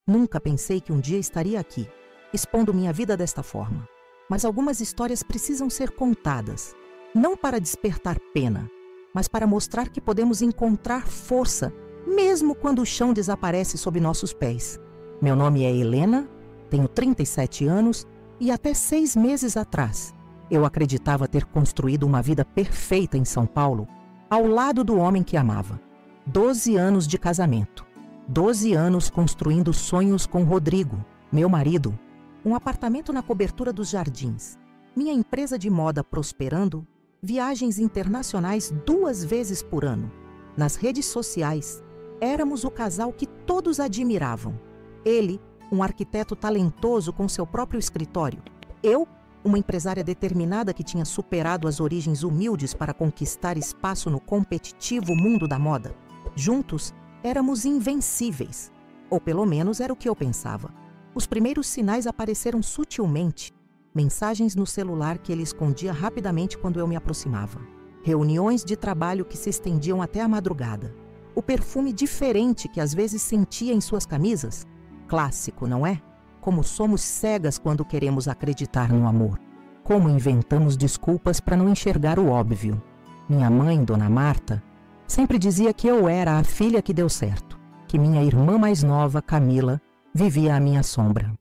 Nunca pensei que um dia estaria aqui, expondo minha vida desta forma. Mas algumas histórias precisam ser contadas, não para despertar pena, mas para mostrar que podemos encontrar força, mesmo quando o chão desaparece sob nossos pés. Meu nome é Helena, tenho 37 anos e até 6 meses atrás, eu acreditava ter construído uma vida perfeita em São Paulo, ao lado do homem que amava. 12 anos de casamento, 12 anos construindo sonhos com Rodrigo, meu marido, um apartamento na cobertura dos jardins, minha empresa de moda prosperando, viagens internacionais 2 vezes por ano. Nas redes sociais, éramos o casal que todos admiravam. Ele, um arquiteto talentoso com seu próprio escritório. Eu, uma empresária determinada que tinha superado as origens humildes para conquistar espaço no competitivo mundo da moda. Juntos, éramos invencíveis. Ou pelo menos era o que eu pensava. Os primeiros sinais apareceram sutilmente. Mensagens no celular que ele escondia rapidamente quando eu me aproximava. Reuniões de trabalho que se estendiam até a madrugada. O perfume diferente que às vezes sentia em suas camisas. Clássico, não é? Como somos cegas quando queremos acreditar no amor. Como inventamos desculpas para não enxergar o óbvio. Minha mãe, Dona Marta, sempre dizia que eu era a filha que deu certo. Que minha irmã mais nova, Camila, vivia à minha sombra.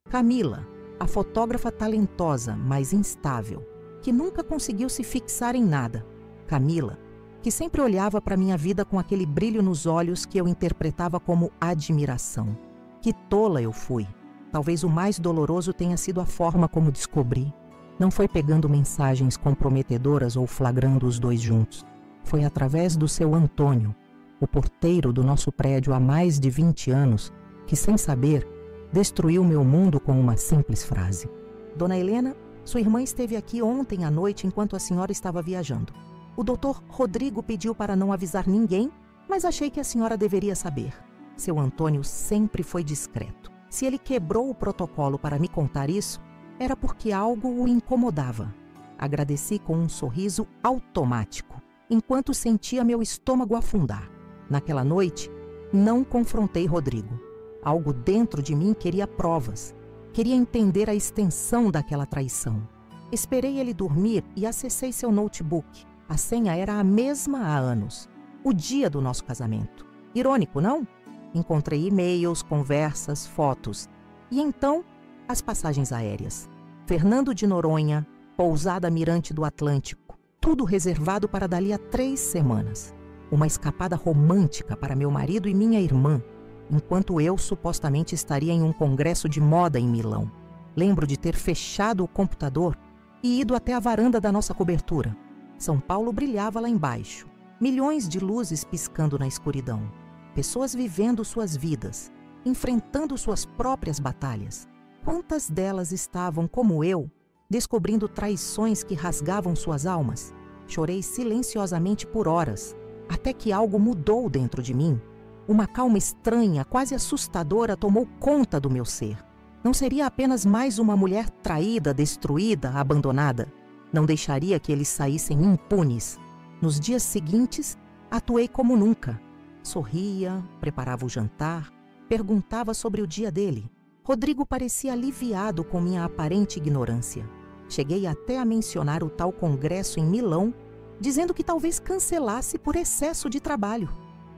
Camila, a fotógrafa talentosa, mas instável, que nunca conseguiu se fixar em nada. Camila, que sempre olhava para minha vida com aquele brilho nos olhos que eu interpretava como admiração. Que tola eu fui. Talvez o mais doloroso tenha sido a forma como descobri. Não foi pegando mensagens comprometedoras ou flagrando os dois juntos. Foi através do seu Antônio, o porteiro do nosso prédio há mais de 20 anos, que, sem saber, destruiu meu mundo com uma simples frase. Dona Helena, sua irmã esteve aqui ontem à noite enquanto a senhora estava viajando. O doutor Rodrigo pediu para não avisar ninguém, mas achei que a senhora deveria saber. Seu Antônio sempre foi discreto. Se ele quebrou o protocolo para me contar isso, era porque algo o incomodava. Agradeci com um sorriso automático, enquanto sentia meu estômago afundar. Naquela noite, não confrontei Rodrigo. Algo dentro de mim queria provas. Queria entender a extensão daquela traição. Esperei ele dormir e acessei seu notebook. A senha era a mesma há anos. O dia do nosso casamento. Irônico, não? Encontrei e-mails, conversas, fotos. E então, as passagens aéreas. Fernando de Noronha, pousada Mirante do Atlântico. Tudo reservado para dali a 3 semanas. Uma escapada romântica para meu marido e minha irmã, enquanto eu supostamente estaria em um congresso de moda em Milão. Lembro de ter fechado o computador e ido até a varanda da nossa cobertura. São Paulo brilhava lá embaixo. Milhões de luzes piscando na escuridão. Pessoas vivendo suas vidas, enfrentando suas próprias batalhas. Quantas delas estavam, como eu, descobrindo traições que rasgavam suas almas? Chorei silenciosamente por horas, até que algo mudou dentro de mim. Uma calma estranha, quase assustadora, tomou conta do meu ser. Não seria apenas mais uma mulher traída, destruída, abandonada. Não deixaria que eles saíssem impunes. Nos dias seguintes, atuei como nunca. Sorria, preparava o jantar, perguntava sobre o dia dele. Rodrigo parecia aliviado com minha aparente ignorância. Cheguei até a mencionar o tal congresso em Milão, dizendo que talvez cancelasse por excesso de trabalho.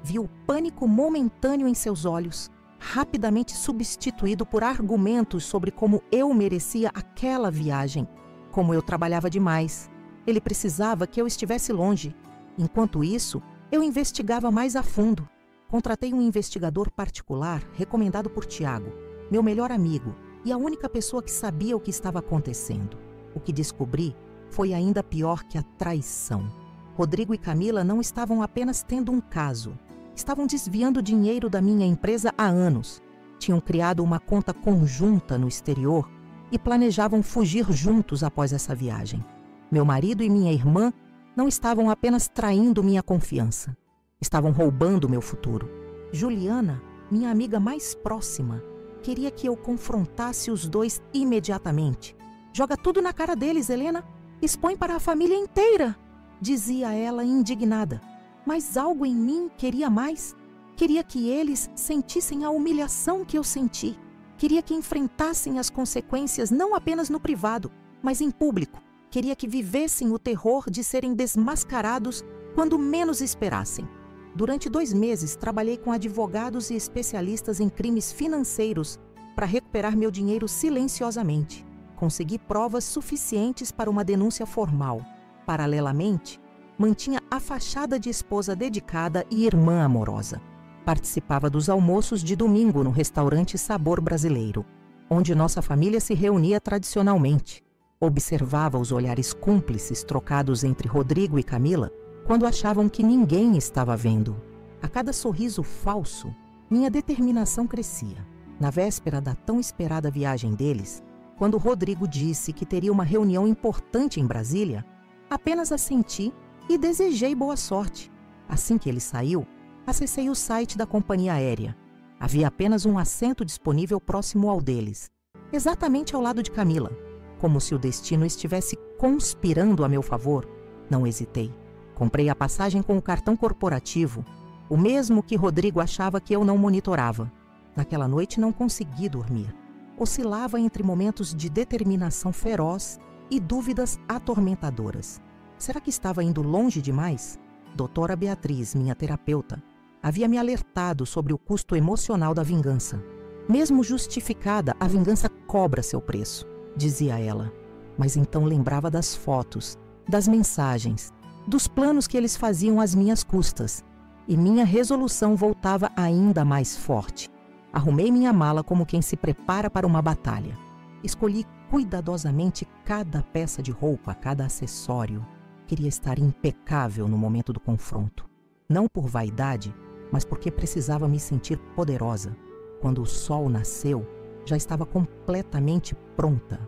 Vi o pânico momentâneo em seus olhos, rapidamente substituído por argumentos sobre como eu merecia aquela viagem, como eu trabalhava demais. Ele precisava que eu estivesse longe. Enquanto isso, eu investigava mais a fundo. Contratei um investigador particular recomendado por Tiago, meu melhor amigo e a única pessoa que sabia o que estava acontecendo. O que descobri foi ainda pior que a traição. Rodrigo e Camila não estavam apenas tendo um caso. Estavam desviando dinheiro da minha empresa há anos. Tinham criado uma conta conjunta no exterior e planejavam fugir juntos após essa viagem. Meu marido e minha irmã não estavam apenas traindo minha confiança. Estavam roubando meu futuro. Juliana, minha amiga mais próxima, queria que eu confrontasse os dois imediatamente. Joga tudo na cara deles, Helena. Expõe para a família inteira, dizia ela indignada. Mas algo em mim queria mais. Queria que eles sentissem a humilhação que eu senti. Queria que enfrentassem as consequências não apenas no privado, mas em público. Queria que vivessem o terror de serem desmascarados quando menos esperassem. Durante 2 meses, trabalhei com advogados e especialistas em crimes financeiros para recuperar meu dinheiro silenciosamente. Consegui provas suficientes para uma denúncia formal. Paralelamente, mantinha a fachada de esposa dedicada e irmã amorosa. Participava dos almoços de domingo no restaurante Sabor Brasileiro, onde nossa família se reunia tradicionalmente. Observava os olhares cúmplices trocados entre Rodrigo e Camila quando achavam que ninguém estava vendo. A cada sorriso falso, minha determinação crescia. Na véspera da tão esperada viagem deles, quando Rodrigo disse que teria uma reunião importante em Brasília, apenas assenti e desejei boa sorte. Assim que ele saiu, acessei o site da companhia aérea. Havia apenas um assento disponível próximo ao deles, exatamente ao lado de Camila. Como se o destino estivesse conspirando a meu favor, não hesitei. Comprei a passagem com o cartão corporativo, o mesmo que Rodrigo achava que eu não monitorava. Naquela noite não consegui dormir. Oscilava entre momentos de determinação feroz e dúvidas atormentadoras. Será que estava indo longe demais? Doutora Beatriz, minha terapeuta, havia me alertado sobre o custo emocional da vingança. Mesmo justificada, a vingança cobra seu preço, dizia ela. Mas então lembrava das fotos, das mensagens, dos planos que eles faziam às minhas custas. E minha resolução voltava ainda mais forte. Arrumei minha mala como quem se prepara para uma batalha. Escolhi cuidadosamente cada peça de roupa, cada acessório. Queria estar impecável no momento do confronto. Não por vaidade, mas porque precisava me sentir poderosa. Quando o sol nasceu, já estava completamente pronta,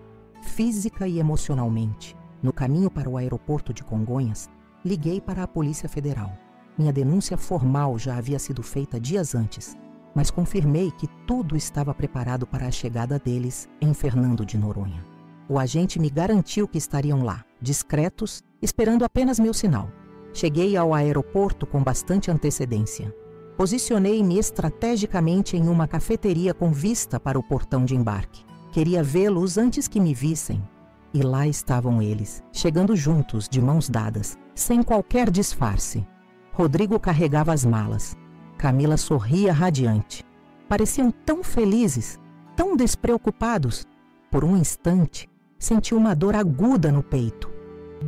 física e emocionalmente. No caminho para o aeroporto de Congonhas, liguei para a Polícia Federal. Minha denúncia formal já havia sido feita dias antes, mas confirmei que tudo estava preparado para a chegada deles em Fernando de Noronha. O agente me garantiu que estariam lá, discretos, esperando apenas meu sinal. Cheguei ao aeroporto com bastante antecedência. Posicionei-me estrategicamente em uma cafeteria com vista para o portão de embarque. Queria vê-los antes que me vissem. E lá estavam eles, chegando juntos, de mãos dadas, sem qualquer disfarce. Rodrigo carregava as malas. Camila sorria radiante. Pareciam tão felizes, tão despreocupados. Por um instante, senti uma dor aguda no peito.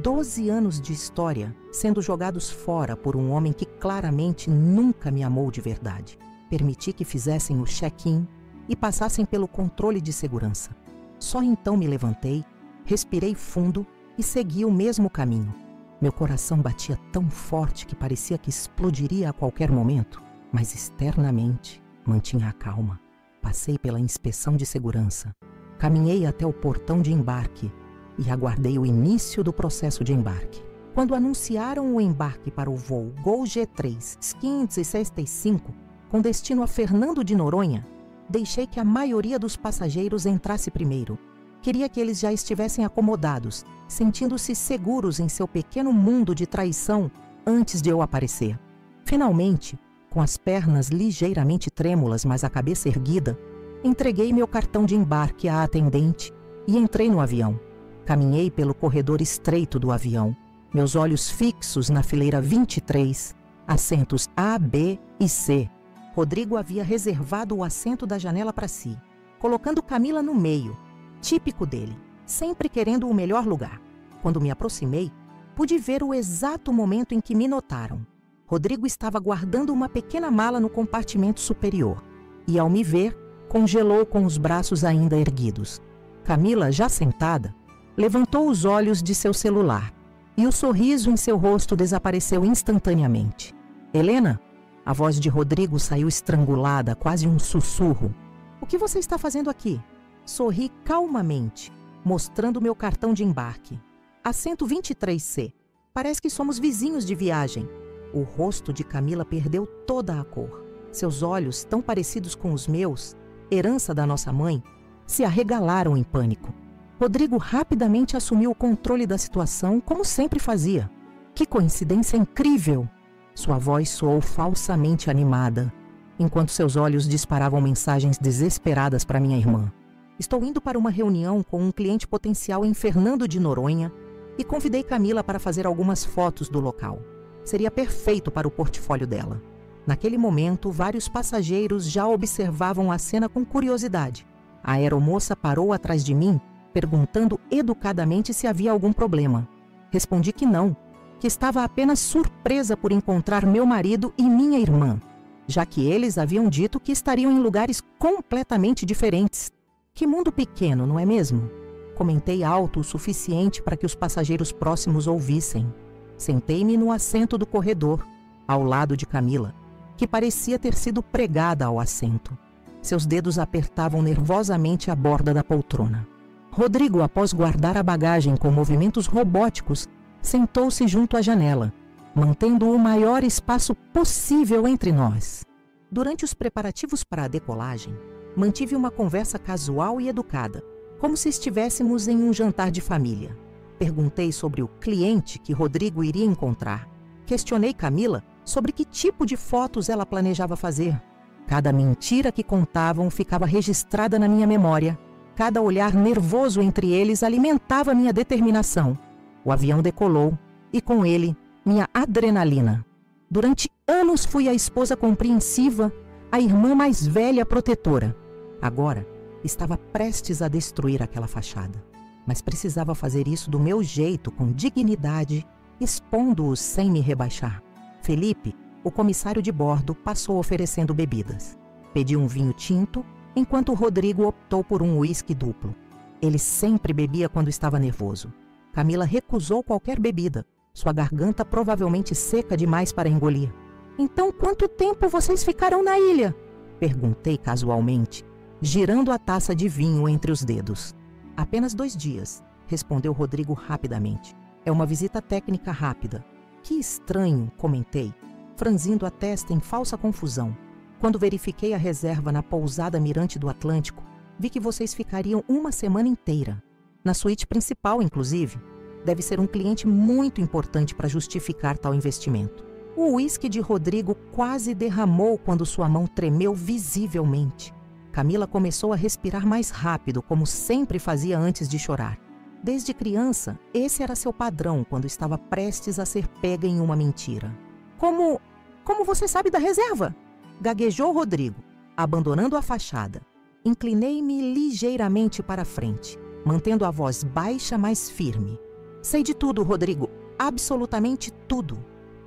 12 anos de história sendo jogados fora por um homem que claramente nunca me amou de verdade. Permiti que fizessem o check-in e passassem pelo controle de segurança. Só então me levantei, respirei fundo e segui o mesmo caminho. Meu coração batia tão forte que parecia que explodiria a qualquer momento, mas externamente mantinha a calma. Passei pela inspeção de segurança, caminhei até o portão de embarque e aguardei o início do processo de embarque. Quando anunciaram o embarque para o voo Gol G3 565, com destino a Fernando de Noronha, deixei que a maioria dos passageiros entrasse primeiro. Queria que eles já estivessem acomodados, sentindo-se seguros em seu pequeno mundo de traição antes de eu aparecer. Finalmente, com as pernas ligeiramente trêmulas, mas a cabeça erguida, entreguei meu cartão de embarque à atendente e entrei no avião. Caminhei pelo corredor estreito do avião, meus olhos fixos na fileira 23, assentos A, B e C. Rodrigo havia reservado o assento da janela para si, colocando Camila no meio, típico dele, sempre querendo o melhor lugar. Quando me aproximei, pude ver o exato momento em que me notaram. Rodrigo estava guardando uma pequena mala no compartimento superior e, ao me ver, congelou com os braços ainda erguidos. Camila, já sentada, levantou os olhos de seu celular e o sorriso em seu rosto desapareceu instantaneamente. Helena? A voz de Rodrigo saiu estrangulada, quase um sussurro. O que você está fazendo aqui? Sorri calmamente, mostrando meu cartão de embarque. Assento 23C. Parece que somos vizinhos de viagem. O rosto de Camila perdeu toda a cor. Seus olhos, tão parecidos com os meus, herança da nossa mãe, se arregalaram em pânico. Rodrigo rapidamente assumiu o controle da situação, como sempre fazia. Que coincidência incrível! Sua voz soou falsamente animada, enquanto seus olhos disparavam mensagens desesperadas para minha irmã. Estou indo para uma reunião com um cliente potencial em Fernando de Noronha e convidei Camila para fazer algumas fotos do local. Seria perfeito para o portfólio dela. Naquele momento, vários passageiros já observavam a cena com curiosidade. A aeromoça parou atrás de mim, perguntando educadamente se havia algum problema. Respondi que não, que estava apenas surpresa por encontrar meu marido e minha irmã, já que eles haviam dito que estariam em lugares completamente diferentes. Que mundo pequeno, não é mesmo? Comentei alto o suficiente para que os passageiros próximos ouvissem. Sentei-me no assento do corredor, ao lado de Camila, que parecia ter sido pregada ao assento. Seus dedos apertavam nervosamente a borda da poltrona. Rodrigo, após guardar a bagagem com movimentos robóticos, sentou-se junto à janela, mantendo o maior espaço possível entre nós. Durante os preparativos para a decolagem, mantive uma conversa casual e educada, como se estivéssemos em um jantar de família. Perguntei sobre o cliente que Rodrigo iria encontrar. Questionei Camila sobre que tipo de fotos ela planejava fazer. Cada mentira que contavam ficava registrada na minha memória. Cada olhar nervoso entre eles alimentava minha determinação. O avião decolou e, com ele, minha adrenalina. Durante anos fui a esposa compreensiva, a irmã mais velha protetora. Agora, estava prestes a destruir aquela fachada. Mas precisava fazer isso do meu jeito, com dignidade, expondo-os sem me rebaixar. Felipe, o comissário de bordo, passou oferecendo bebidas. Pedi um vinho tinto, enquanto Rodrigo optou por um uísque duplo. Ele sempre bebia quando estava nervoso. Camila recusou qualquer bebida, sua garganta provavelmente seca demais para engolir. "Então, quanto tempo vocês ficarão na ilha?" perguntei casualmente, girando a taça de vinho entre os dedos. "Apenas 2 dias", respondeu Rodrigo rapidamente. "É uma visita técnica rápida." "Que estranho", comentei, franzindo a testa em falsa confusão. "Quando verifiquei a reserva na pousada Mirante do Atlântico, vi que vocês ficariam uma semana inteira. Na suíte principal, inclusive. Deve ser um cliente muito importante para justificar tal investimento." O uísque de Rodrigo quase derramou quando sua mão tremeu visivelmente. Camila começou a respirar mais rápido, como sempre fazia antes de chorar. Desde criança, esse era seu padrão quando estava prestes a ser pega em uma mentira. Como você sabe da reserva?" gaguejou Rodrigo, abandonando a fachada. Inclinei-me ligeiramente para a frente, mantendo a voz baixa, mas firme. "Sei de tudo, Rodrigo. Absolutamente tudo."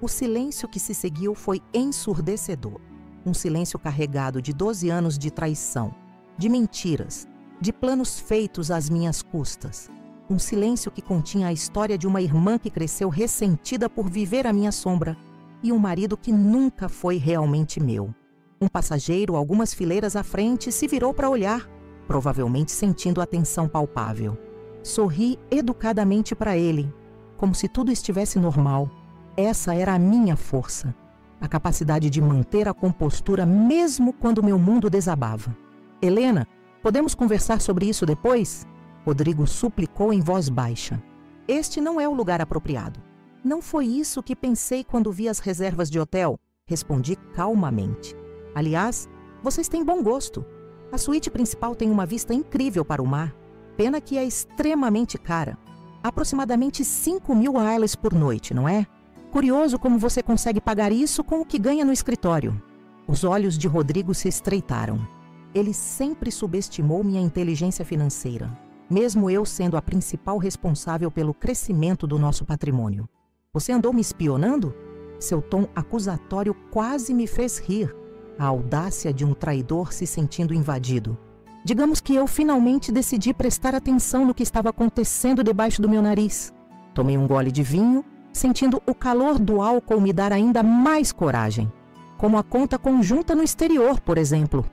O silêncio que se seguiu foi ensurdecedor. Um silêncio carregado de 12 anos de traição, de mentiras, de planos feitos às minhas custas. Um silêncio que continha a história de uma irmã que cresceu ressentida por viver à minha sombra e um marido que nunca foi realmente meu. Um passageiro, algumas fileiras à frente, se virou para olhar, provavelmente sentindo a tensão palpável. Sorri educadamente para ele, como se tudo estivesse normal. Essa era a minha força. A capacidade de manter a compostura mesmo quando meu mundo desabava. "Helena, podemos conversar sobre isso depois?" Rodrigo suplicou em voz baixa. "Este não é o lugar apropriado." "Não foi isso que pensei quando vi as reservas de hotel", respondi calmamente. "Aliás, vocês têm bom gosto. A suíte principal tem uma vista incrível para o mar. Pena que é extremamente cara. Aproximadamente 5.000 AED por noite, não é? Curioso como você consegue pagar isso com o que ganha no escritório." Os olhos de Rodrigo se estreitaram. Ele sempre subestimou minha inteligência financeira, mesmo eu sendo a principal responsável pelo crescimento do nosso patrimônio. "Você andou me espionando?" Seu tom acusatório quase me fez rir. A audácia de um traidor se sentindo invadido. Digamos que eu finalmente decidi prestar atenção no que estava acontecendo debaixo do meu nariz. Tomei um gole de vinho, sentindo o calor do álcool me dar ainda mais coragem. Como a conta conjunta no exterior, por exemplo.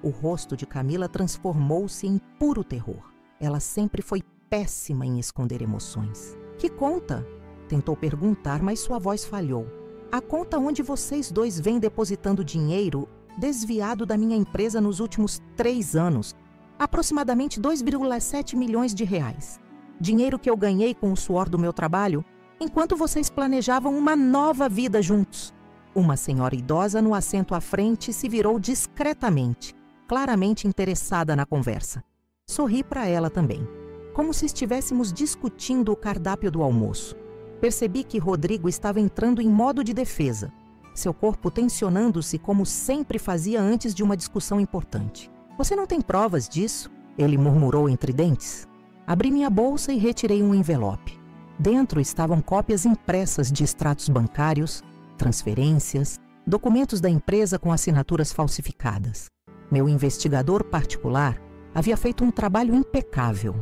O rosto de Camila transformou-se em puro terror. Ela sempre foi péssima em esconder emoções. "Que conta?" tentou perguntar, mas sua voz falhou. "A conta onde vocês dois vêm depositando dinheiro desviado da minha empresa nos últimos 3 anos. Aproximadamente 2,7 milhões de reais. Dinheiro que eu ganhei com o suor do meu trabalho, enquanto vocês planejavam uma nova vida juntos." Uma senhora idosa no assento à frente se virou discretamente, claramente interessada na conversa. Sorri para ela também, como se estivéssemos discutindo o cardápio do almoço. Percebi que Rodrigo estava entrando em modo de defesa, seu corpo tensionando-se como sempre fazia antes de uma discussão importante. Você não tem provas disso? Ele murmurou entre dentes. Abri minha bolsa e retirei um envelope. Dentro estavam cópias impressas de extratos bancários, transferências, documentos da empresa com assinaturas falsificadas. Meu investigador particular havia feito um trabalho impecável.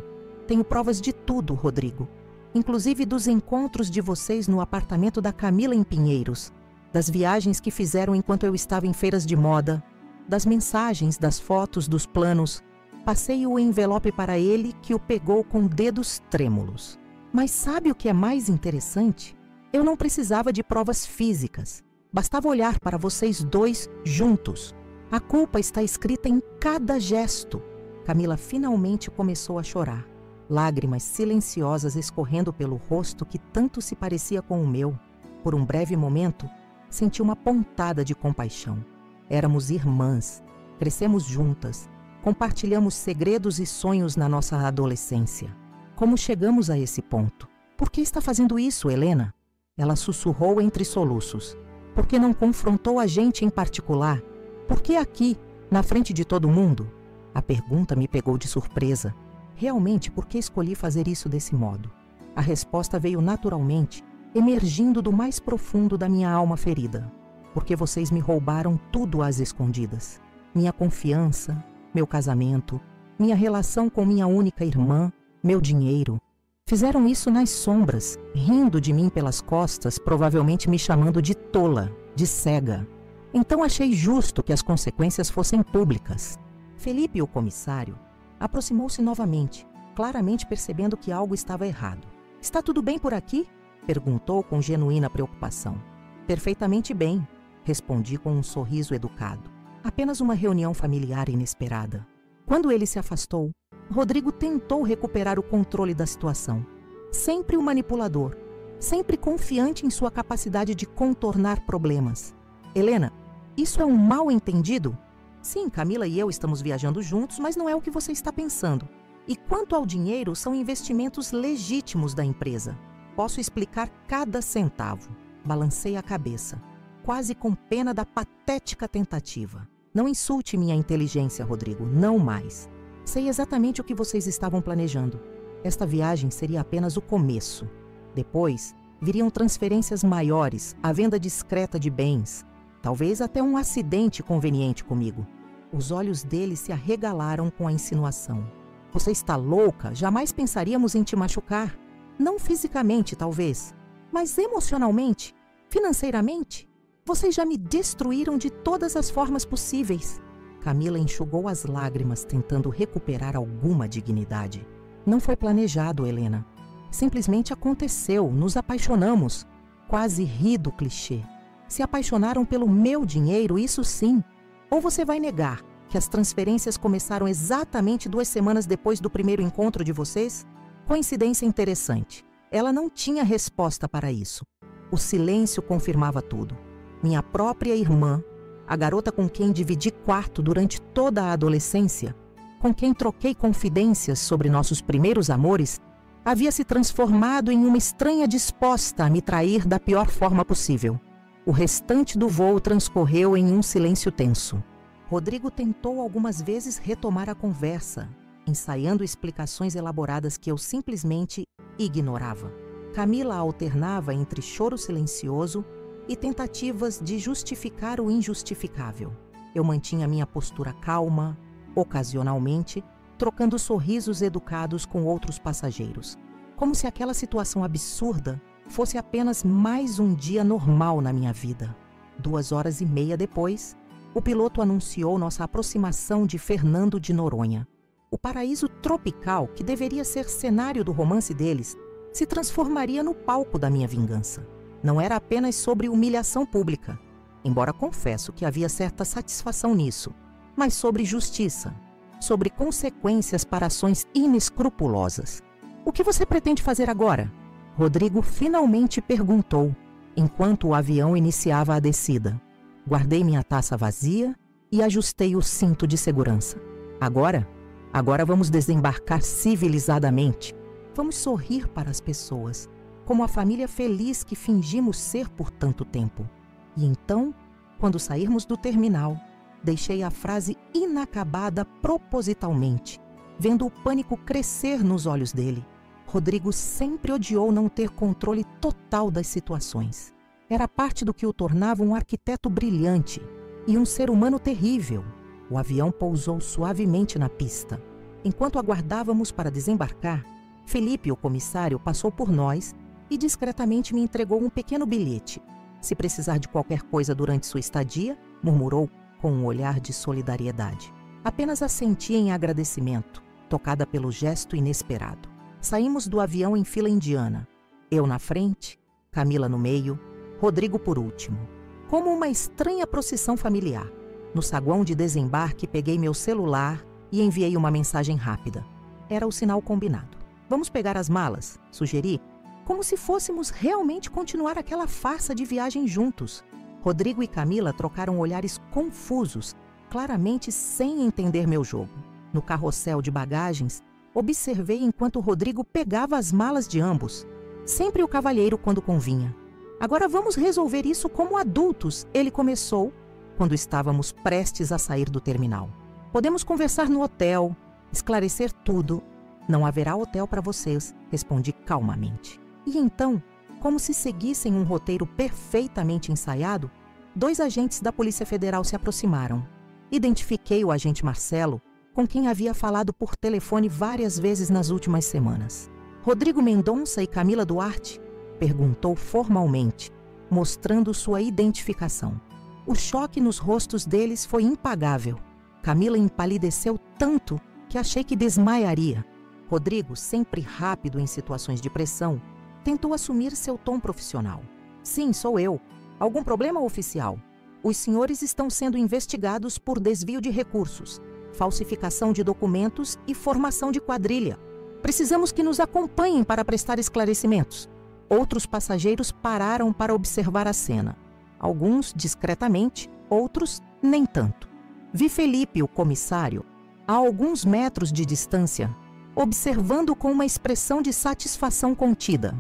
Tenho provas de tudo, Rodrigo, inclusive dos encontros de vocês no apartamento da Camila em Pinheiros, das viagens que fizeram enquanto eu estava em feiras de moda, das mensagens, das fotos, dos planos. Passei o envelope para ele, que o pegou com dedos trêmulos. Mas sabe o que é mais interessante? Eu não precisava de provas físicas. Bastava olhar para vocês dois juntos. A culpa está escrita em cada gesto. Camila finalmente começou a chorar. Lágrimas silenciosas escorrendo pelo rosto que tanto se parecia com o meu. Por um breve momento, senti uma pontada de compaixão. Éramos irmãs. Crescemos juntas. Compartilhamos segredos e sonhos na nossa adolescência. Como chegamos a esse ponto? Por que está fazendo isso, Helena? Ela sussurrou entre soluços. Por que não confrontou a gente em particular? Por que aqui, na frente de todo mundo? A pergunta me pegou de surpresa. Realmente, por que escolhi fazer isso desse modo? A resposta veio naturalmente, emergindo do mais profundo da minha alma ferida. Porque vocês me roubaram tudo às escondidas. Minha confiança, meu casamento, minha relação com minha única irmã, meu dinheiro. Fizeram isso nas sombras, rindo de mim pelas costas, provavelmente me chamando de tola, de cega. Então achei justo que as consequências fossem públicas. Felipe, o comissário, aproximou-se novamente, claramente percebendo que algo estava errado. Está tudo bem por aqui? Perguntou com genuína preocupação. Perfeitamente bem, respondi com um sorriso educado. Apenas uma reunião familiar inesperada. Quando ele se afastou, Rodrigo tentou recuperar o controle da situação. Sempre o manipulador, sempre confiante em sua capacidade de contornar problemas. Helena, isso é um mal-entendido? Sim, Camila e eu estamos viajando juntos, mas não é o que você está pensando. E quanto ao dinheiro, são investimentos legítimos da empresa. Posso explicar cada centavo. Balancei a cabeça, quase com pena da patética tentativa. Não insulte minha inteligência, Rodrigo, não mais. Sei exatamente o que vocês estavam planejando. Esta viagem seria apenas o começo. Depois, viriam transferências maiores, a venda discreta de bens, talvez até um acidente conveniente comigo. Os olhos dele se arregalaram com a insinuação. Você está louca? Jamais pensaríamos em te machucar. Não fisicamente, talvez, mas emocionalmente, financeiramente. Vocês já me destruíram de todas as formas possíveis. Camila enxugou as lágrimas, tentando recuperar alguma dignidade. Não foi planejado, Helena. Simplesmente aconteceu, nos apaixonamos. Quase ri do clichê. Se apaixonaram pelo meu dinheiro, isso sim. Ou você vai negar que as transferências começaram exatamente 2 semanas depois do primeiro encontro de vocês? Coincidência interessante. Ela não tinha resposta para isso. O silêncio confirmava tudo. Minha própria irmã, a garota com quem dividi quarto durante toda a adolescência, com quem troquei confidências sobre nossos primeiros amores, havia se transformado em uma estranha disposta a me trair da pior forma possível. O restante do voo transcorreu em um silêncio tenso. Rodrigo tentou algumas vezes retomar a conversa, ensaiando explicações elaboradas que eu simplesmente ignorava. Camila alternava entre choro silencioso e tentativas de justificar o injustificável. Eu mantinha minha postura calma, ocasionalmente, trocando sorrisos educados com outros passageiros, como se aquela situação absurda fosse apenas mais um dia normal na minha vida. 2h30 depois, o piloto anunciou nossa aproximação de Fernando de Noronha. O paraíso tropical, que deveria ser cenário do romance deles, se transformaria no palco da minha vingança. Não era apenas sobre humilhação pública, embora confesso que havia certa satisfação nisso, mas sobre justiça, sobre consequências para ações inescrupulosas. O que você pretende fazer agora? Rodrigo finalmente perguntou, enquanto o avião iniciava a descida. Guardei minha taça vazia e ajustei o cinto de segurança. Agora vamos desembarcar civilizadamente. Vamos sorrir para as pessoas, como a família feliz que fingimos ser por tanto tempo. E então, quando sairmos do terminal, deixei a frase inacabada propositalmente, vendo o pânico crescer nos olhos dele. Rodrigo sempre odiou não ter controle total das situações. Era parte do que o tornava um arquiteto brilhante e um ser humano terrível. O avião pousou suavemente na pista. Enquanto aguardávamos para desembarcar, Felipe, o comissário, passou por nós e discretamente me entregou um pequeno bilhete. Se precisar de qualquer coisa durante sua estadia, murmurou com um olhar de solidariedade. Apenas assenti em agradecimento, tocada pelo gesto inesperado. Saímos do avião em fila indiana. Eu na frente, Camila no meio, Rodrigo por último. Como uma estranha procissão familiar. No saguão de desembarque, peguei meu celular e enviei uma mensagem rápida. Era o sinal combinado. Vamos pegar as malas, sugeri, como se fôssemos realmente continuar aquela farsa de viagem juntos. Rodrigo e Camila trocaram olhares confusos, claramente sem entender meu jogo. No carrossel de bagagens, observei enquanto Rodrigo pegava as malas de ambos. Sempre o cavalheiro quando convinha. Agora vamos resolver isso como adultos, ele começou, quando estávamos prestes a sair do terminal. Podemos conversar no hotel, esclarecer tudo. Não haverá hotel para vocês, respondi calmamente. E então, como se seguissem um roteiro perfeitamente ensaiado, 2 agentes da Polícia Federal se aproximaram. Identifiquei o agente Marcelo, com quem havia falado por telefone várias vezes nas últimas semanas. Rodrigo Mendonça e Camila Duarte? Perguntou formalmente, mostrando sua identificação. O choque nos rostos deles foi impagável. Camila empalideceu tanto que achei que desmaiaria. Rodrigo, sempre rápido em situações de pressão, tentou assumir seu tom profissional. Sim, sou eu. Algum problema, oficial? Os senhores estão sendo investigados por desvio de recursos, falsificação de documentos e formação de quadrilha. Precisamos que nos acompanhem para prestar esclarecimentos. Outros passageiros pararam para observar a cena. Alguns discretamente, outros nem tanto. Vi Felipe, o comissário, a alguns metros de distância, observando com uma expressão de satisfação contida.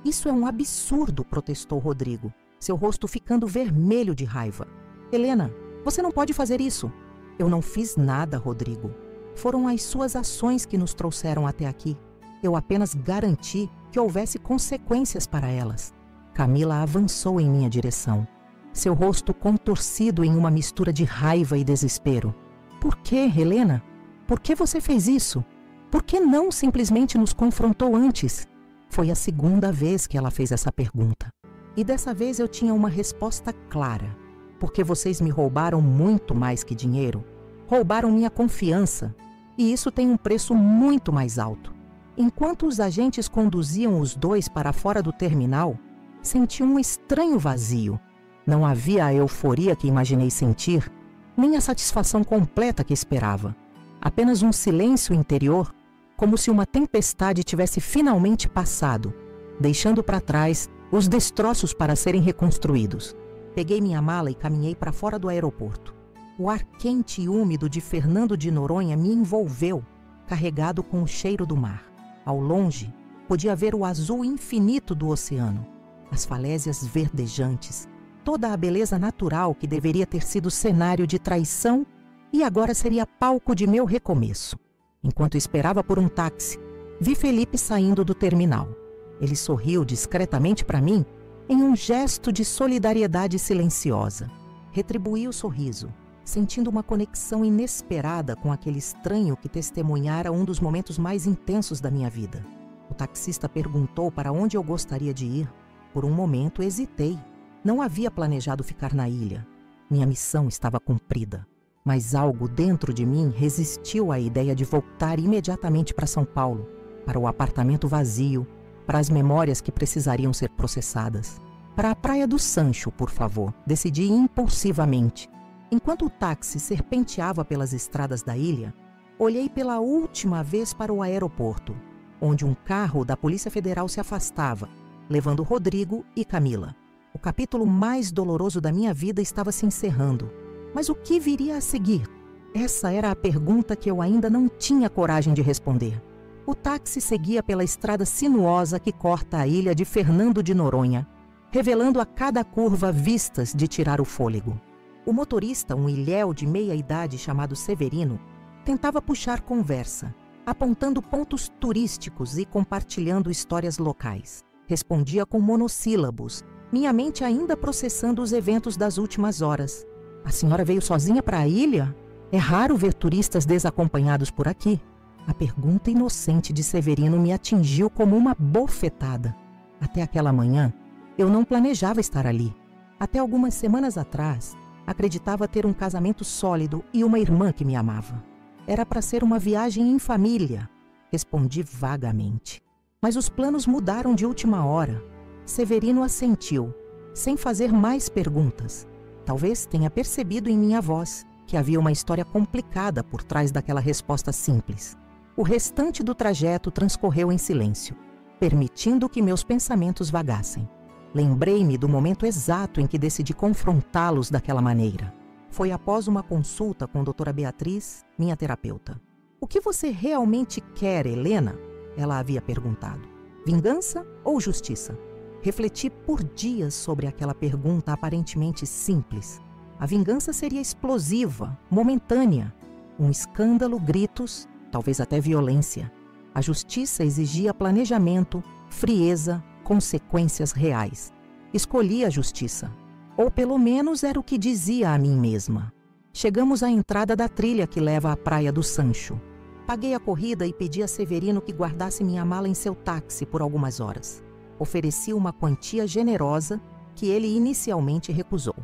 Isso é um absurdo, protestou Rodrigo, seu rosto ficando vermelho de raiva. Helena, você não pode fazer isso. Eu não fiz nada, Rodrigo. Foram as suas ações que nos trouxeram até aqui. Eu apenas garanti que houvesse consequências para elas. Camila avançou em minha direção, seu rosto contorcido em uma mistura de raiva e desespero. Por que, Helena? Por que você fez isso? Por que não simplesmente nos confrontou antes? Foi a segunda vez que ela fez essa pergunta. E dessa vez eu tinha uma resposta clara. Porque vocês me roubaram muito mais que dinheiro. Roubaram minha confiança. E isso tem um preço muito mais alto. Enquanto os agentes conduziam os 2 para fora do terminal, senti um estranho vazio. Não havia a euforia que imaginei sentir, nem a satisfação completa que esperava. Apenas um silêncio interior, como se uma tempestade tivesse finalmente passado, deixando para trás os destroços para serem reconstruídos. Peguei minha mala e caminhei para fora do aeroporto. O ar quente e úmido de Fernando de Noronha me envolveu, carregado com o cheiro do mar. Ao longe, podia ver o azul infinito do oceano, as falésias verdejantes, toda a beleza natural que deveria ter sido cenário de traição e agora seria palco de meu recomeço. Enquanto esperava por um táxi, vi Felipe saindo do terminal. Ele sorriu discretamente para mim em um gesto de solidariedade silenciosa. Retribuí o sorriso, sentindo uma conexão inesperada com aquele estranho que testemunhara um dos momentos mais intensos da minha vida. O taxista perguntou para onde eu gostaria de ir. Por um momento hesitei. Não havia planejado ficar na ilha. Minha missão estava cumprida. Mas algo dentro de mim resistiu à ideia de voltar imediatamente para São Paulo, para o apartamento vazio, para as memórias que precisariam ser processadas. Para a Praia do Sancho, por favor, decidi impulsivamente. Enquanto o táxi serpenteava pelas estradas da ilha, olhei pela última vez para o aeroporto, onde um carro da Polícia Federal se afastava, levando Rodrigo e Camila. O capítulo mais doloroso da minha vida estava se encerrando. Mas o que viria a seguir? Essa era a pergunta que eu ainda não tinha coragem de responder. O táxi seguia pela estrada sinuosa que corta a ilha de Fernando de Noronha, revelando a cada curva vistas de tirar o fôlego. O motorista, um ilhéu de meia-idade chamado Severino, tentava puxar conversa, apontando pontos turísticos e compartilhando histórias locais. Respondia com monossílabos, minha mente ainda processando os eventos das últimas horas. A senhora veio sozinha para a ilha? É raro ver turistas desacompanhados por aqui. A pergunta inocente de Severino me atingiu como uma bofetada. Até aquela manhã, eu não planejava estar ali. Até algumas semanas atrás, acreditava ter um casamento sólido e uma irmã que me amava. Era para ser uma viagem em família, respondi vagamente. Mas os planos mudaram de última hora. Severino assentiu, sem fazer mais perguntas. Talvez tenha percebido em minha voz que havia uma história complicada por trás daquela resposta simples. O restante do trajeto transcorreu em silêncio, permitindo que meus pensamentos vagassem. Lembrei-me do momento exato em que decidi confrontá-los daquela maneira. Foi após uma consulta com a doutora Beatriz, minha terapeuta. O que você realmente quer, Helena? Ela havia perguntado. Vingança ou justiça? Refleti por dias sobre aquela pergunta aparentemente simples. A vingança seria explosiva, momentânea. Um escândalo, gritos, talvez até violência. A justiça exigia planejamento, frieza, consequências reais. Escolhi a justiça. Ou pelo menos era o que dizia a mim mesma. Chegamos à entrada da trilha que leva à Praia do Sancho. Paguei a corrida e pedi a Severino que guardasse minha mala em seu táxi por algumas horas. Ofereci uma quantia generosa que ele inicialmente recusou.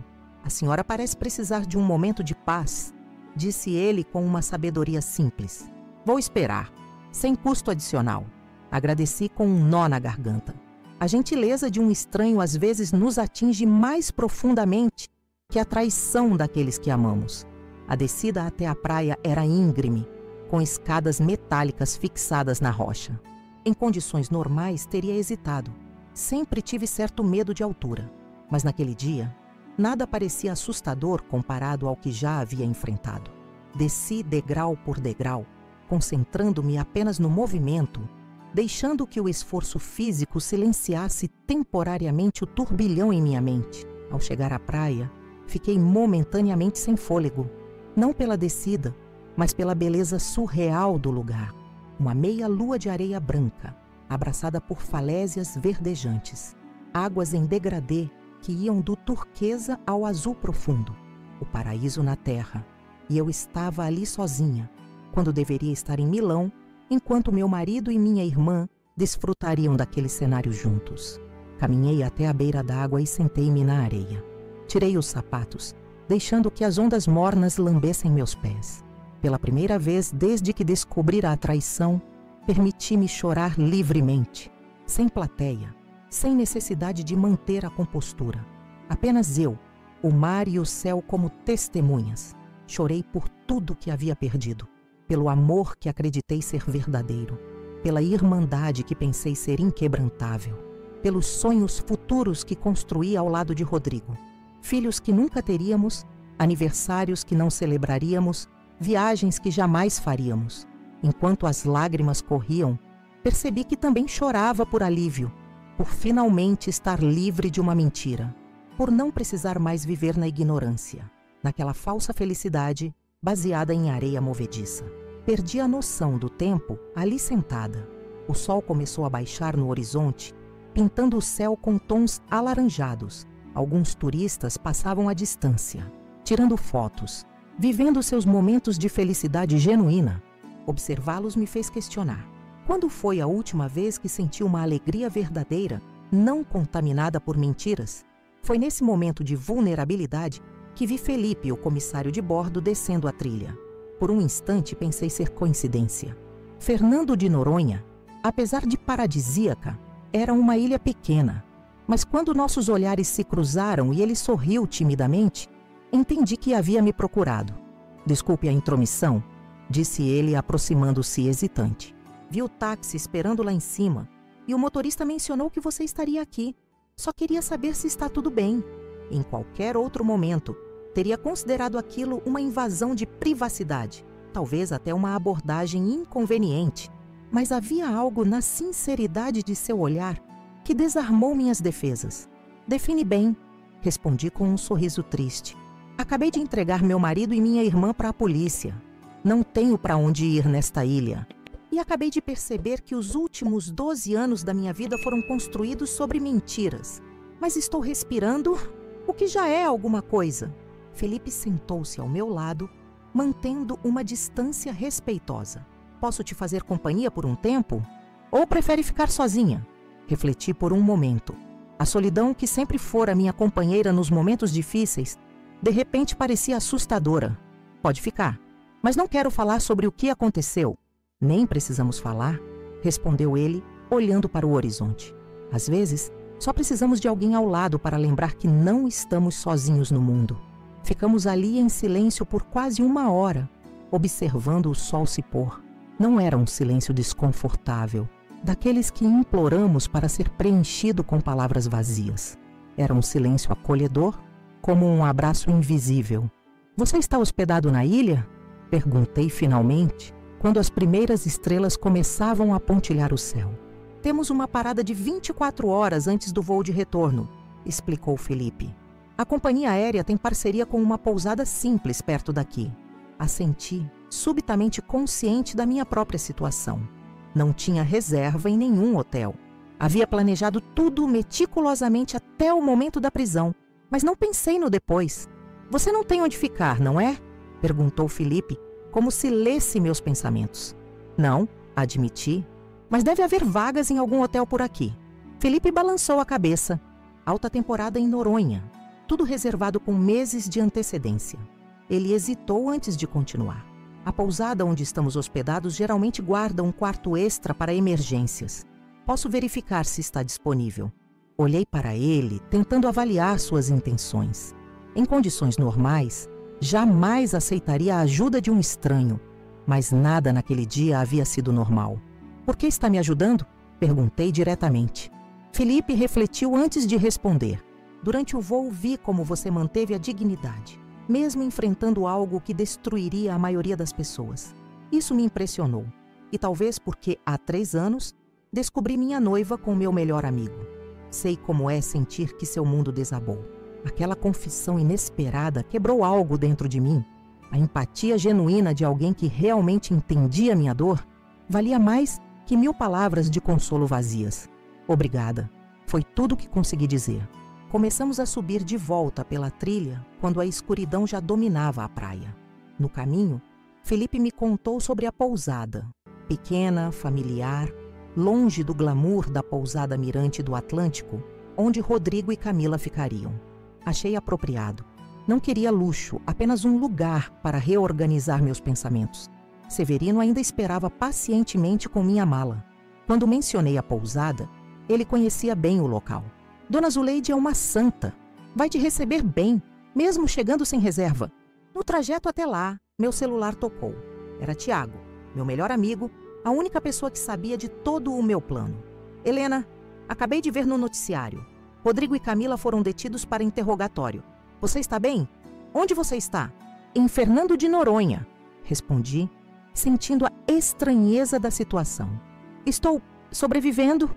A senhora parece precisar de um momento de paz, disse ele com uma sabedoria simples. Vou esperar, sem custo adicional. Agradeci com um nó na garganta. A gentileza de um estranho às vezes nos atinge mais profundamente que a traição daqueles que amamos. A descida até a praia era íngreme, com escadas metálicas fixadas na rocha. Em condições normais, teria hesitado. Sempre tive certo medo de altura, mas naquele dia, nada parecia assustador comparado ao que já havia enfrentado. Desci degrau por degrau, concentrando-me apenas no movimento, deixando que o esforço físico silenciasse temporariamente o turbilhão em minha mente. Ao chegar à praia, fiquei momentaneamente sem fôlego, não pela descida, mas pela beleza surreal do lugar. Uma meia lua de areia branca, abraçada por falésias verdejantes, águas em degradê que iam do turquesa ao azul profundo, o paraíso na terra. E eu estava ali sozinha, quando deveria estar em Milão, enquanto meu marido e minha irmã desfrutariam daquele cenário juntos. Caminhei até a beira d'água e sentei-me na areia. Tirei os sapatos, deixando que as ondas mornas lambessem meus pés. Pela primeira vez desde que descobri a traição, permiti-me chorar livremente, sem plateia, sem necessidade de manter a compostura. Apenas eu, o mar e o céu como testemunhas. Chorei por tudo que havia perdido, pelo amor que acreditei ser verdadeiro, pela irmandade que pensei ser inquebrantável, pelos sonhos futuros que construí ao lado de Rodrigo, filhos que nunca teríamos, aniversários que não celebraríamos, viagens que jamais faríamos. Enquanto as lágrimas corriam, percebi que também chorava por alívio, por finalmente estar livre de uma mentira, por não precisar mais viver na ignorância, naquela falsa felicidade baseada em areia movediça. Perdi a noção do tempo ali sentada. O sol começou a baixar no horizonte, pintando o céu com tons alaranjados. Alguns turistas passavam à distância, tirando fotos, vivendo seus momentos de felicidade genuína. Observá-los me fez questionar. Quando foi a última vez que senti uma alegria verdadeira, não contaminada por mentiras? Foi nesse momento de vulnerabilidade que vi Felipe, o comissário de bordo, descendo a trilha. Por um instante pensei ser coincidência. Fernando de Noronha, apesar de paradisíaca, era uma ilha pequena. Mas quando nossos olhares se cruzaram e ele sorriu timidamente, entendi que havia me procurado. Desculpe a intromissão, disse ele aproximando-se hesitante. Vi o táxi esperando lá em cima e o motorista mencionou que você estaria aqui. Só queria saber se está tudo bem. Em qualquer outro momento, teria considerado aquilo uma invasão de privacidade, talvez até uma abordagem inconveniente. Mas havia algo na sinceridade de seu olhar que desarmou minhas defesas. Define bem, respondi com um sorriso triste. Acabei de entregar meu marido e minha irmã para a polícia. Não tenho para onde ir nesta ilha. E acabei de perceber que os últimos 12 anos da minha vida foram construídos sobre mentiras. Mas estou respirando, o que já é alguma coisa. Felipe sentou-se ao meu lado, mantendo uma distância respeitosa. Posso te fazer companhia por um tempo? Ou prefere ficar sozinha? Refleti por um momento. A solidão que sempre fora minha companheira nos momentos difíceis, de repente parecia assustadora. Pode ficar, mas não quero falar sobre o que aconteceu. Nem precisamos falar, respondeu ele, olhando para o horizonte. Às vezes, só precisamos de alguém ao lado para lembrar que não estamos sozinhos no mundo. Ficamos ali em silêncio por quase 1 hora, observando o sol se pôr. Não era um silêncio desconfortável, daqueles que imploramos para ser preenchido com palavras vazias. Era um silêncio acolhedor, como um abraço invisível. Você está hospedado na ilha? Perguntei finalmente, quando as primeiras estrelas começavam a pontilhar o céu. Temos uma parada de 24 horas antes do voo de retorno, explicou Felipe. A companhia aérea tem parceria com uma pousada simples perto daqui. Assenti, subitamente consciente da minha própria situação. Não tinha reserva em nenhum hotel. Havia planejado tudo meticulosamente até o momento da prisão, mas não pensei no depois. Você não tem onde ficar, não é? Perguntou Felipe, como se lesse meus pensamentos. Não, admiti, mas deve haver vagas em algum hotel por aqui. Felipe balançou a cabeça. Alta temporada em Noronha, tudo reservado com meses de antecedência. Ele hesitou antes de continuar. A pousada onde estamos hospedados geralmente guarda um quarto extra para emergências. Posso verificar se está disponível. Olhei para ele, tentando avaliar suas intenções. Em condições normais, jamais aceitaria a ajuda de um estranho, mas nada naquele dia havia sido normal. Por que está me ajudando? Perguntei diretamente. Felipe refletiu antes de responder. Durante o voo vi como você manteve a dignidade, mesmo enfrentando algo que destruiria a maioria das pessoas. Isso me impressionou, e talvez porque há 3 anos descobri minha noiva com meu melhor amigo. Sei como é sentir que seu mundo desabou. Aquela confissão inesperada quebrou algo dentro de mim. A empatia genuína de alguém que realmente entendia minha dor valia mais que 1000 palavras de consolo vazias. Obrigada. Foi tudo o que consegui dizer. Começamos a subir de volta pela trilha quando a escuridão já dominava a praia. No caminho, Felipe me contou sobre a pousada. Pequena, familiar, longe do glamour da pousada mirante do Atlântico, onde Rodrigo e Camila ficariam. Achei apropriado. Não queria luxo, apenas um lugar para reorganizar meus pensamentos. Severino ainda esperava pacientemente com minha mala. Quando mencionei a pousada, ele conhecia bem o local. Dona Zuleide é uma santa. Vai te receber bem, mesmo chegando sem reserva. No trajeto até lá, meu celular tocou. Era Tiago, meu melhor amigo, a única pessoa que sabia de todo o meu plano. Helena, acabei de ver no noticiário. Rodrigo e Camila foram detidos para interrogatório. Você está bem? Onde você está? Em Fernando de Noronha, respondi, sentindo a estranheza da situação. Estou sobrevivendo.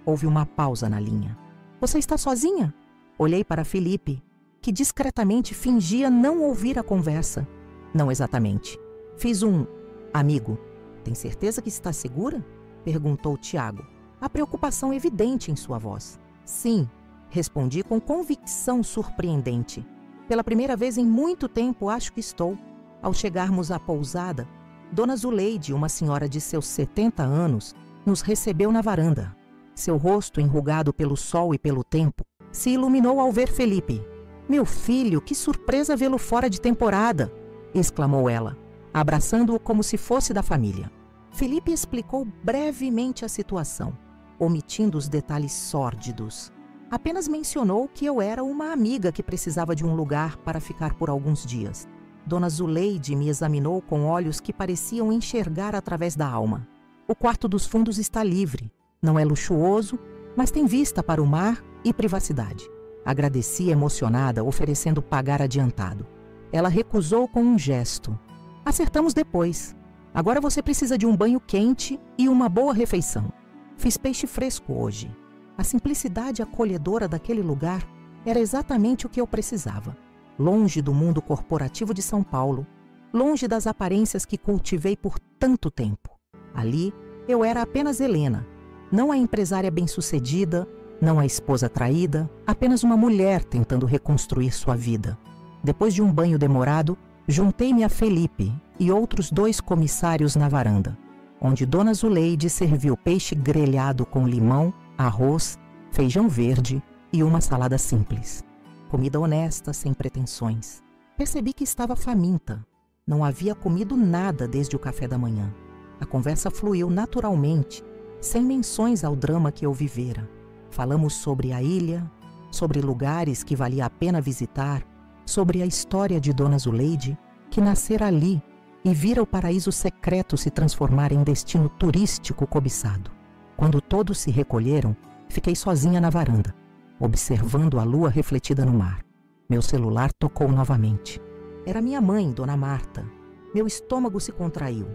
Houve uma pausa na linha. Você está sozinha? Olhei para Felipe, que discretamente fingia não ouvir a conversa. Não exatamente. Fiz um amigo. Tem certeza que está segura? Perguntou Tiago, a preocupação evidente em sua voz. Sim, respondi com convicção surpreendente. Pela primeira vez em muito tempo acho que estou. Ao chegarmos à pousada, Dona Zuleide, uma senhora de seus 70 anos, nos recebeu na varanda. Seu rosto, enrugado pelo sol e pelo tempo, se iluminou ao ver Felipe. Meu filho, que surpresa vê-lo fora de temporada! Exclamou ela, abraçando-o como se fosse da família. Felipe explicou brevemente a situação, omitindo os detalhes sórdidos. Apenas mencionou que eu era uma amiga que precisava de um lugar para ficar por alguns dias. Dona Zuleide me examinou com olhos que pareciam enxergar através da alma. O quarto dos fundos está livre. Não é luxuoso, mas tem vista para o mar e privacidade. Agradeci emocionada, oferecendo pagar adiantado. Ela recusou com um gesto. Acertamos depois. Agora você precisa de um banho quente e uma boa refeição. Fiz peixe fresco hoje. A simplicidade acolhedora daquele lugar era exatamente o que eu precisava. Longe do mundo corporativo de São Paulo, longe das aparências que cultivei por tanto tempo. Ali, eu era apenas Helena, não a empresária bem-sucedida, não a esposa traída, apenas uma mulher tentando reconstruir sua vida. Depois de um banho demorado, juntei-me a Felipe e outros 2 comissários na varanda, onde Dona Zuleide serviu peixe grelhado com limão, arroz, feijão verde e uma salada simples. Comida honesta, sem pretensões. Percebi que estava faminta. Não havia comido nada desde o café da manhã. A conversa fluiu naturalmente, sem menções ao drama que eu vivera. Falamos sobre a ilha, sobre lugares que valia a pena visitar, sobre a história de Dona Zuleide, que nascera ali e vira o paraíso secreto se transformar em destino turístico cobiçado. Quando todos se recolheram, fiquei sozinha na varanda, observando a lua refletida no mar. Meu celular tocou novamente. Era minha mãe, Dona Marta. Meu estômago se contraiu.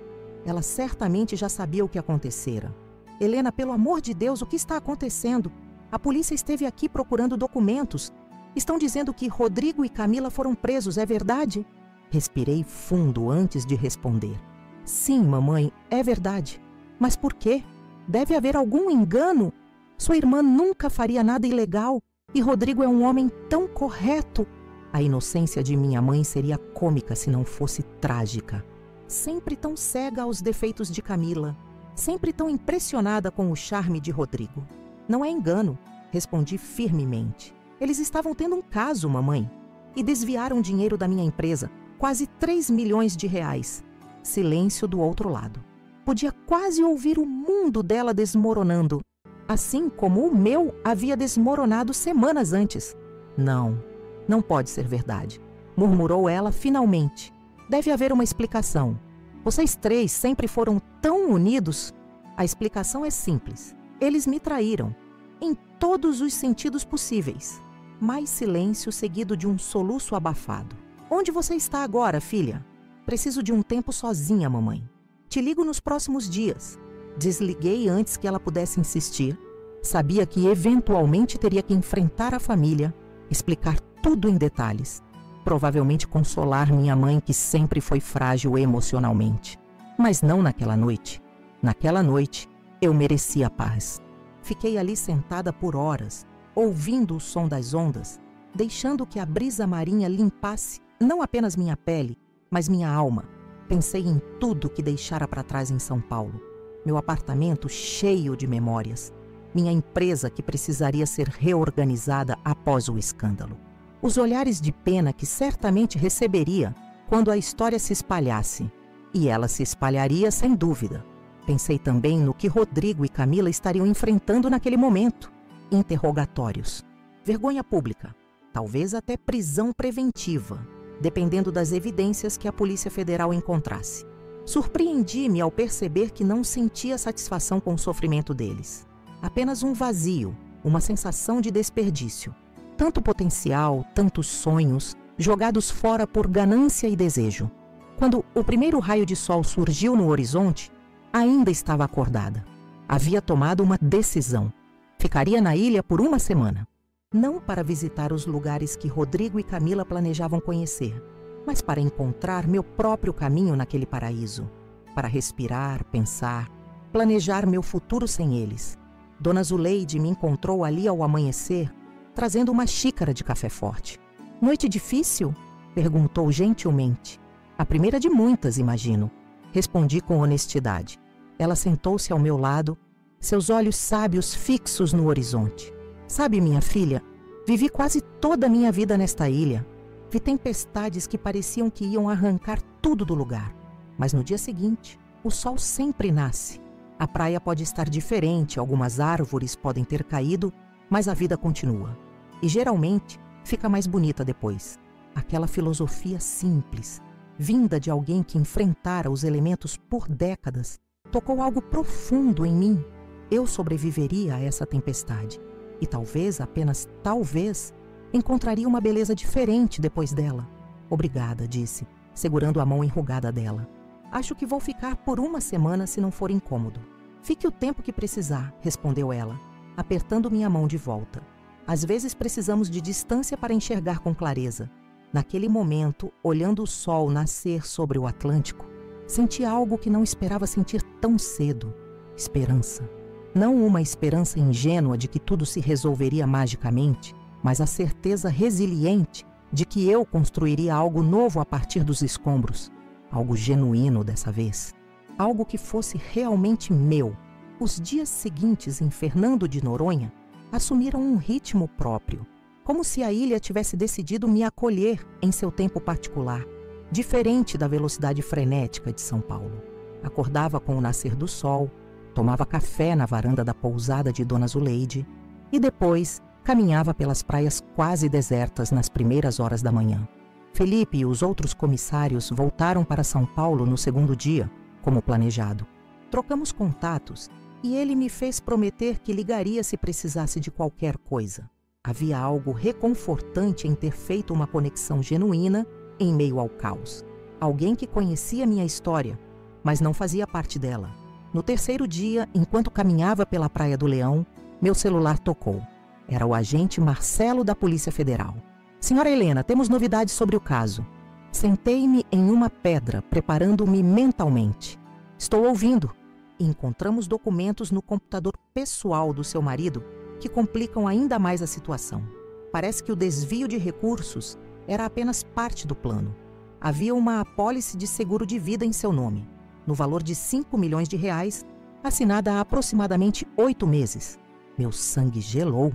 Ela certamente já sabia o que acontecera. Helena, pelo amor de Deus, o que está acontecendo? A polícia esteve aqui procurando documentos. Estão dizendo que Rodrigo e Camila foram presos, é verdade? Respirei fundo antes de responder. Sim, mamãe, é verdade. Mas por quê? Deve haver algum engano. Sua irmã nunca faria nada ilegal e Rodrigo é um homem tão correto. A inocência de minha mãe seria cômica se não fosse trágica. Sempre tão cega aos defeitos de Camila, sempre tão impressionada com o charme de Rodrigo. Não é engano, respondi firmemente. Eles estavam tendo um caso, mamãe, e desviaram dinheiro da minha empresa, quase 3 milhões de reais. Silêncio do outro lado. Podia quase ouvir o mundo dela desmoronando, assim como o meu havia desmoronado semanas antes. Não pode ser verdade, murmurou ela finalmente. Deve haver uma explicação. Vocês 3 sempre foram tão unidos. A explicação é simples. Eles me traíram, em todos os sentidos possíveis. Mais silêncio seguido de um soluço abafado. Onde você está agora, filha? Preciso de um tempo sozinha, mamãe. Te ligo nos próximos dias. Desliguei antes que ela pudesse insistir. Sabia que eventualmente teria que enfrentar a família, explicar tudo em detalhes. Provavelmente consolar minha mãe, que sempre foi frágil emocionalmente. Mas não naquela noite. Naquela noite, eu merecia paz. Fiquei ali sentada por horas, ouvindo o som das ondas, deixando que a brisa marinha limpasse não apenas minha pele, mas minha alma. Pensei em tudo que deixara para trás em São Paulo. Meu apartamento cheio de memórias. Minha empresa que precisaria ser reorganizada após o escândalo. Os olhares de pena que certamente receberia quando a história se espalhasse. E ela se espalharia sem dúvida. Pensei também no que Rodrigo e Camila estariam enfrentando naquele momento. Interrogatórios, vergonha pública, talvez até prisão preventiva, dependendo das evidências que a Polícia Federal encontrasse. Surpreendi-me ao perceber que não sentia satisfação com o sofrimento deles. Apenas um vazio, uma sensação de desperdício. Tanto potencial, tantos sonhos, jogados fora por ganância e desejo. Quando o primeiro raio de sol surgiu no horizonte, ainda estava acordada. Havia tomado uma decisão. Ficaria na ilha por 1 semana. Não para visitar os lugares que Rodrigo e Camila planejavam conhecer, mas para encontrar meu próprio caminho naquele paraíso. Para respirar, pensar, planejar meu futuro sem eles. Dona Zuleide me encontrou ali ao amanhecer, trazendo uma xícara de café forte. Noite difícil? Perguntou gentilmente. A primeira de muitas, imagino. Respondi com honestidade. Ela sentou-se ao meu lado, seus olhos sábios fixos no horizonte. Sabe, minha filha, vivi quase toda a minha vida nesta ilha. Vi tempestades que pareciam que iam arrancar tudo do lugar. Mas no dia seguinte, o sol sempre nasce. A praia pode estar diferente, algumas árvores podem ter caído, mas a vida continua. E geralmente fica mais bonita depois. Aquela filosofia simples, vinda de alguém que enfrentara os elementos por décadas, tocou algo profundo em mim. Eu sobreviveria a essa tempestade. E talvez, apenas talvez, encontraria uma beleza diferente depois dela. Obrigada, disse, segurando a mão enrugada dela. Acho que vou ficar por uma semana se não for incômodo. Fique o tempo que precisar, respondeu ela, apertando minha mão de volta. Às vezes precisamos de distância para enxergar com clareza. Naquele momento, olhando o sol nascer sobre o Atlântico, senti algo que não esperava sentir tão cedo. Esperança. Não uma esperança ingênua de que tudo se resolveria magicamente, mas a certeza resiliente de que eu construiria algo novo a partir dos escombros. Algo genuíno dessa vez. Algo que fosse realmente meu. Os dias seguintes em Fernando de Noronha assumiram um ritmo próprio, como se a ilha tivesse decidido me acolher em seu tempo particular, diferente da velocidade frenética de São Paulo. Acordava com o nascer do sol, tomava café na varanda da pousada de Dona Zuleide e depois caminhava pelas praias quase desertas nas primeiras horas da manhã. Felipe e os outros comissários voltaram para São Paulo no segundo dia, como planejado. Trocamos contatos e ele me fez prometer que ligaria se precisasse de qualquer coisa. Havia algo reconfortante em ter feito uma conexão genuína em meio ao caos. Alguém que conhecia minha história, mas não fazia parte dela. No terceiro dia, enquanto caminhava pela Praia do Leão, meu celular tocou. Era o agente Marcelo da Polícia Federal. Senhora Helena, temos novidades sobre o caso. Sentei-me em uma pedra, preparando-me mentalmente. Estou ouvindo. E encontramos documentos no computador pessoal do seu marido que complicam ainda mais a situação. Parece que o desvio de recursos era apenas parte do plano. Havia uma apólice de seguro de vida em seu nome, no valor de 5 milhões de reais, assinada há aproximadamente 8 meses. Meu sangue gelou.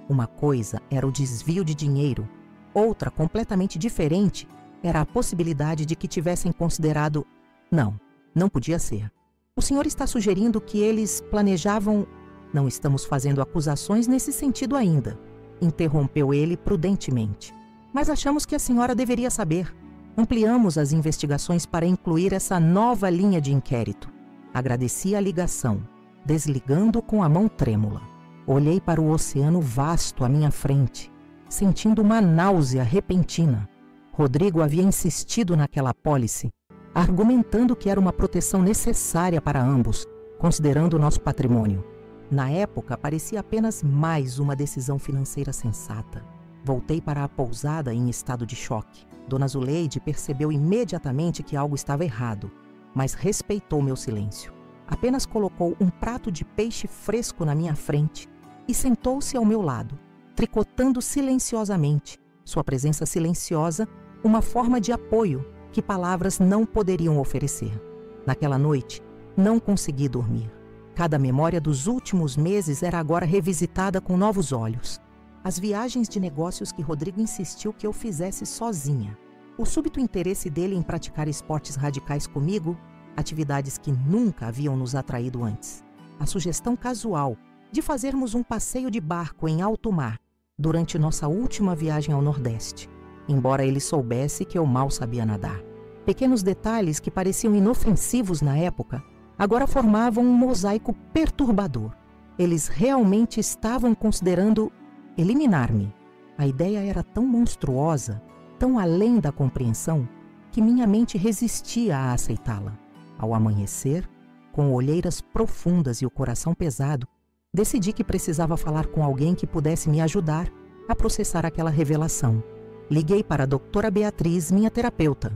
Uma coisa era o desvio de dinheiro, outra, completamente diferente, era a possibilidade de que tivessem considerado... Não podia ser. O senhor está sugerindo que eles planejavam... Não estamos fazendo acusações nesse sentido ainda, interrompeu ele prudentemente. Mas achamos que a senhora deveria saber. Ampliamos as investigações para incluir essa nova linha de inquérito. Agradeci a ligação, desligando com a mão trêmula. Olhei para o oceano vasto à minha frente, sentindo uma náusea repentina. Rodrigo havia insistido naquela apólice, argumentando que era uma proteção necessária para ambos, considerando o nosso patrimônio. Na época, parecia apenas mais uma decisão financeira sensata. Voltei para a pousada em estado de choque. Dona Zuleide percebeu imediatamente que algo estava errado, mas respeitou meu silêncio. Apenas colocou um prato de peixe fresco na minha frente e sentou-se ao meu lado, tricotando silenciosamente, sua presença silenciosa, uma forma de apoio que palavras não poderiam oferecer. Naquela noite, não consegui dormir. Cada memória dos últimos meses era agora revisitada com novos olhos. As viagens de negócios que Rodrigo insistiu que eu fizesse sozinha. O súbito interesse dele em praticar esportes radicais comigo, atividades que nunca haviam nos atraído antes. A sugestão casual de fazermos um passeio de barco em alto mar durante nossa última viagem ao Nordeste, embora ele soubesse que eu mal sabia nadar. Pequenos detalhes que pareciam inofensivos na época, agora formavam um mosaico perturbador. Eles realmente estavam considerando eliminar-me. A ideia era tão monstruosa, tão além da compreensão, que minha mente resistia a aceitá-la. Ao amanhecer, com olheiras profundas e o coração pesado, decidi que precisava falar com alguém que pudesse me ajudar a processar aquela revelação. Liguei para a doutora Beatriz, minha terapeuta.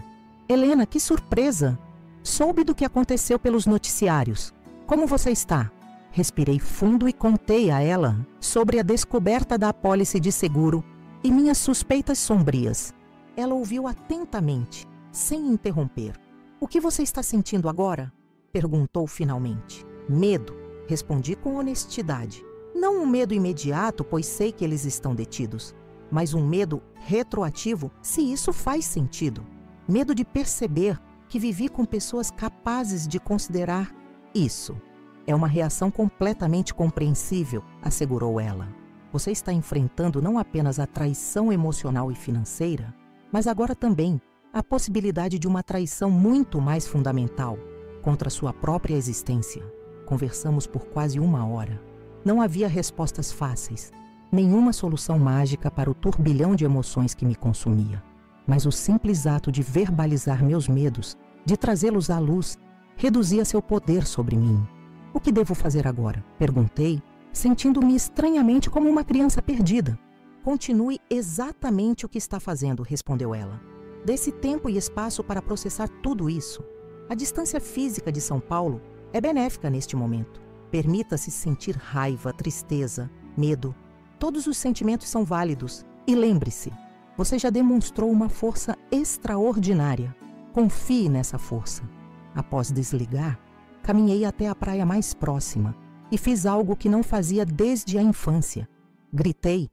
Helena, que surpresa! Soube do que aconteceu pelos noticiários. Como você está? Respirei fundo e contei a ela sobre a descoberta da apólice de seguro e minhas suspeitas sombrias. Ela ouviu atentamente, sem interromper. O que você está sentindo agora? Perguntou finalmente. Medo, respondi com honestidade. Não um medo imediato, pois sei que eles estão detidos, mas um medo retroativo, se isso faz sentido. Medo de perceber que vivi com pessoas capazes de considerar isso. É uma reação completamente compreensível, assegurou ela. Você está enfrentando não apenas a traição emocional e financeira, mas agora também a possibilidade de uma traição muito mais fundamental contra sua própria existência. Conversamos por quase 1 hora. Não havia respostas fáceis, Nenhuma solução mágica para o turbilhão de emoções que me consumia. Mas o simples ato de verbalizar meus medos, de trazê-los à luz, reduzia seu poder sobre mim. O que devo fazer agora? Perguntei, sentindo-me estranhamente como uma criança perdida. Continue exatamente o que está fazendo, respondeu ela. Dê-se tempo e espaço para processar tudo isso. A distância física de São Paulo é benéfica neste momento. Permita-se sentir raiva, tristeza, medo. Todos os sentimentos são válidos. E lembre-se, você já demonstrou uma força extraordinária. Confie nessa força. Após desligar, caminhei até a praia mais próxima e fiz algo que não fazia desde a infância. Gritei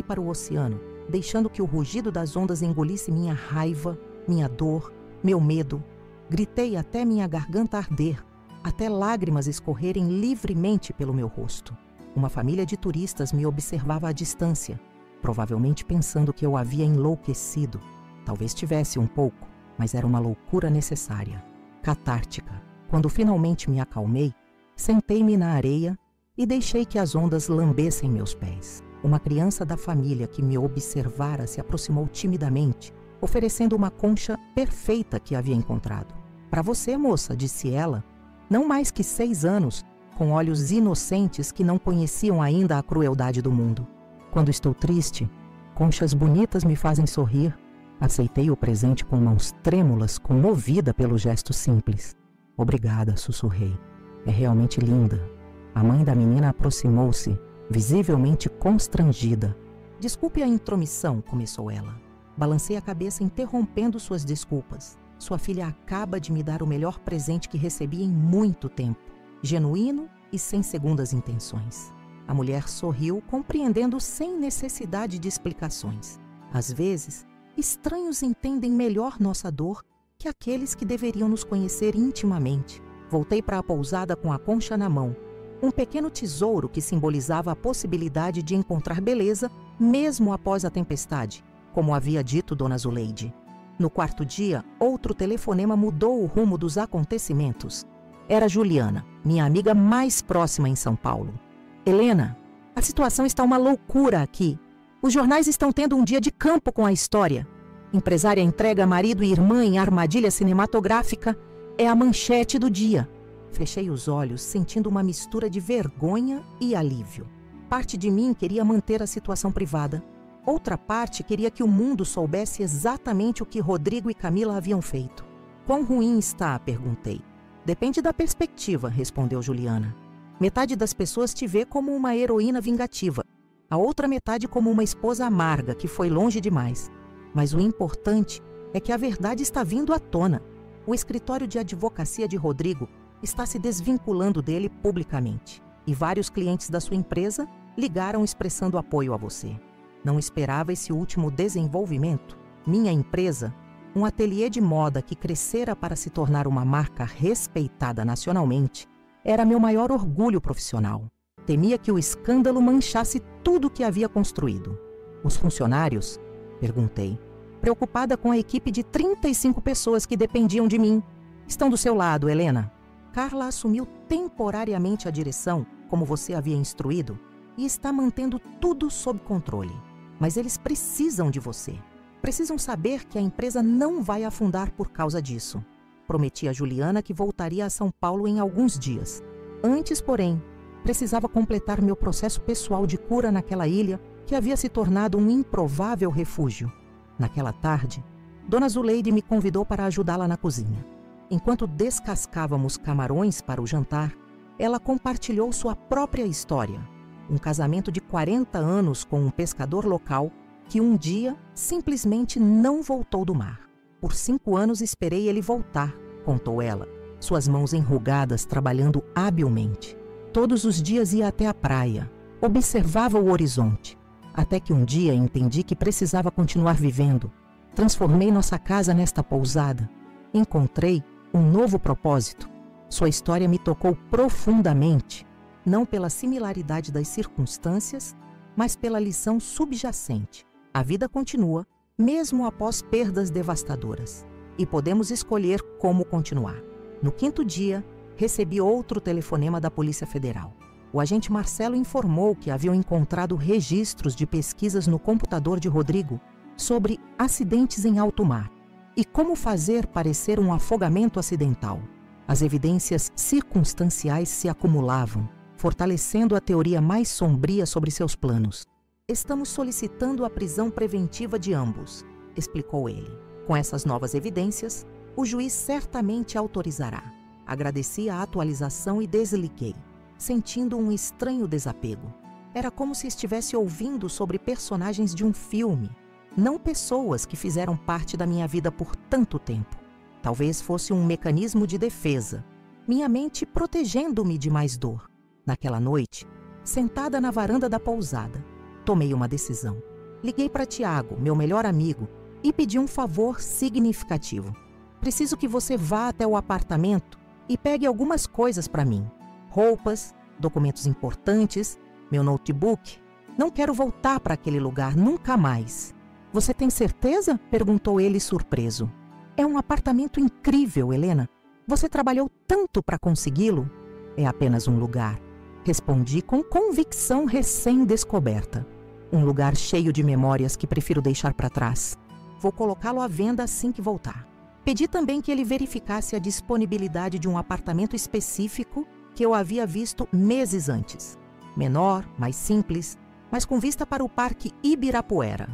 para o oceano, deixando que o rugido das ondas engolisse minha raiva, minha dor, meu medo. Gritei até minha garganta arder, até lágrimas escorrerem livremente pelo meu rosto. Uma família de turistas me observava à distância, provavelmente pensando que eu havia enlouquecido. Talvez tivesse um pouco, mas era uma loucura necessária, catártica. Quando finalmente me acalmei, sentei-me na areia e deixei que as ondas lambessem meus pés. Uma criança da família que me observara se aproximou timidamente, oferecendo uma concha perfeita que havia encontrado. Para você, moça, disse ela, não mais que 6 anos, com olhos inocentes que não conheciam ainda a crueldade do mundo. Quando estou triste, conchas bonitas me fazem sorrir. Aceitei o presente com mãos trêmulas, comovida pelo gesto simples. Obrigada, sussurrei. É realmente linda. A mãe da menina aproximou-se, visivelmente constrangida. Desculpe a intromissão, começou ela. Balancei a cabeça interrompendo suas desculpas. Sua filha acaba de me dar o melhor presente que recebi em muito tempo. Genuíno e sem segundas intenções. A mulher sorriu, compreendendo sem necessidade de explicações. Às vezes, estranhos entendem melhor nossa dor que aqueles que deveriam nos conhecer intimamente. Voltei para a pousada com a concha na mão. Um pequeno tesouro que simbolizava a possibilidade de encontrar beleza mesmo após a tempestade, como havia dito Dona Zuleide. No quarto dia, outro telefonema mudou o rumo dos acontecimentos. Era Juliana, minha amiga mais próxima em São Paulo. Helena, a situação está uma loucura aqui. Os jornais estão tendo um dia de campo com a história. Empresária entrega marido e irmã em armadilha cinematográfica é a manchete do dia. Fechei os olhos, sentindo uma mistura de vergonha e alívio. Parte de mim queria manter a situação privada. Outra parte queria que o mundo soubesse exatamente o que Rodrigo e Camila haviam feito. Quão ruim está? Perguntei. Depende da perspectiva, respondeu Juliana. Metade das pessoas te vê como uma heroína vingativa. A outra metade como uma esposa amarga que foi longe demais. Mas o importante é que a verdade está vindo à tona. O escritório de advocacia de Rodrigo está se desvinculando dele publicamente. E vários clientes da sua empresa ligaram expressando apoio a você. Não esperava esse último desenvolvimento. Minha empresa, um ateliê de moda que crescera para se tornar uma marca respeitada nacionalmente, era meu maior orgulho profissional. Temia que o escândalo manchasse tudo o que havia construído. Os funcionários? Perguntei, preocupada com a equipe de 35 pessoas que dependiam de mim. Estão do seu lado, Helena. Carla assumiu temporariamente a direção, como você havia instruído, e está mantendo tudo sob controle. Mas eles precisam de você. Precisam saber que a empresa não vai afundar por causa disso. Prometi a Juliana que voltaria a São Paulo em alguns dias. Antes, porém, precisava completar meu processo pessoal de cura naquela ilha que havia se tornado um improvável refúgio. Naquela tarde, Dona Zuleide me convidou para ajudá-la na cozinha. Enquanto descascávamos camarões para o jantar, ela compartilhou sua própria história. Um casamento de 40 anos com um pescador local que um dia simplesmente não voltou do mar. Por 5 anos esperei ele voltar, contou ela, suas mãos enrugadas trabalhando habilmente. Todos os dias ia até a praia, observava o horizonte, até que um dia entendi que precisava continuar vivendo. Transformei nossa casa nesta pousada. Encontrei um novo propósito. Sua história me tocou profundamente, não pela similaridade das circunstâncias, mas pela lição subjacente. A vida continua, mesmo após perdas devastadoras, e podemos escolher como continuar. No 5º dia, recebi outro telefonema da Polícia Federal. O agente Marcelo informou que haviam encontrado registros de pesquisas no computador de Rodrigo sobre acidentes em alto mar e como fazer parecer um afogamento acidental. As evidências circunstanciais se acumulavam, fortalecendo a teoria mais sombria sobre seus planos. Estamos solicitando a prisão preventiva de ambos, explicou ele. Com essas novas evidências, o juiz certamente autorizará. Agradeci a atualização e desliguei, sentindo um estranho desapego. Era como se estivesse ouvindo sobre personagens de um filme, não pessoas que fizeram parte da minha vida por tanto tempo. Talvez fosse um mecanismo de defesa, minha mente protegendo-me de mais dor. Naquela noite, sentada na varanda da pousada, tomei uma decisão. Liguei para Tiago, meu melhor amigo, e pedi um favor significativo. Preciso que você vá até o apartamento e pegue algumas coisas para mim. Roupas, documentos importantes, meu notebook. Não quero voltar para aquele lugar nunca mais. Você tem certeza? Perguntou ele surpreso. É um apartamento incrível, Helena. Você trabalhou tanto para consegui-lo? É apenas um lugar. Respondi com convicção recém-descoberta. Um lugar cheio de memórias que prefiro deixar para trás. Vou colocá-lo à venda assim que voltar. Pedi também que ele verificasse a disponibilidade de um apartamento específico que eu havia visto meses antes. Menor, mais simples, mas com vista para o Parque Ibirapuera.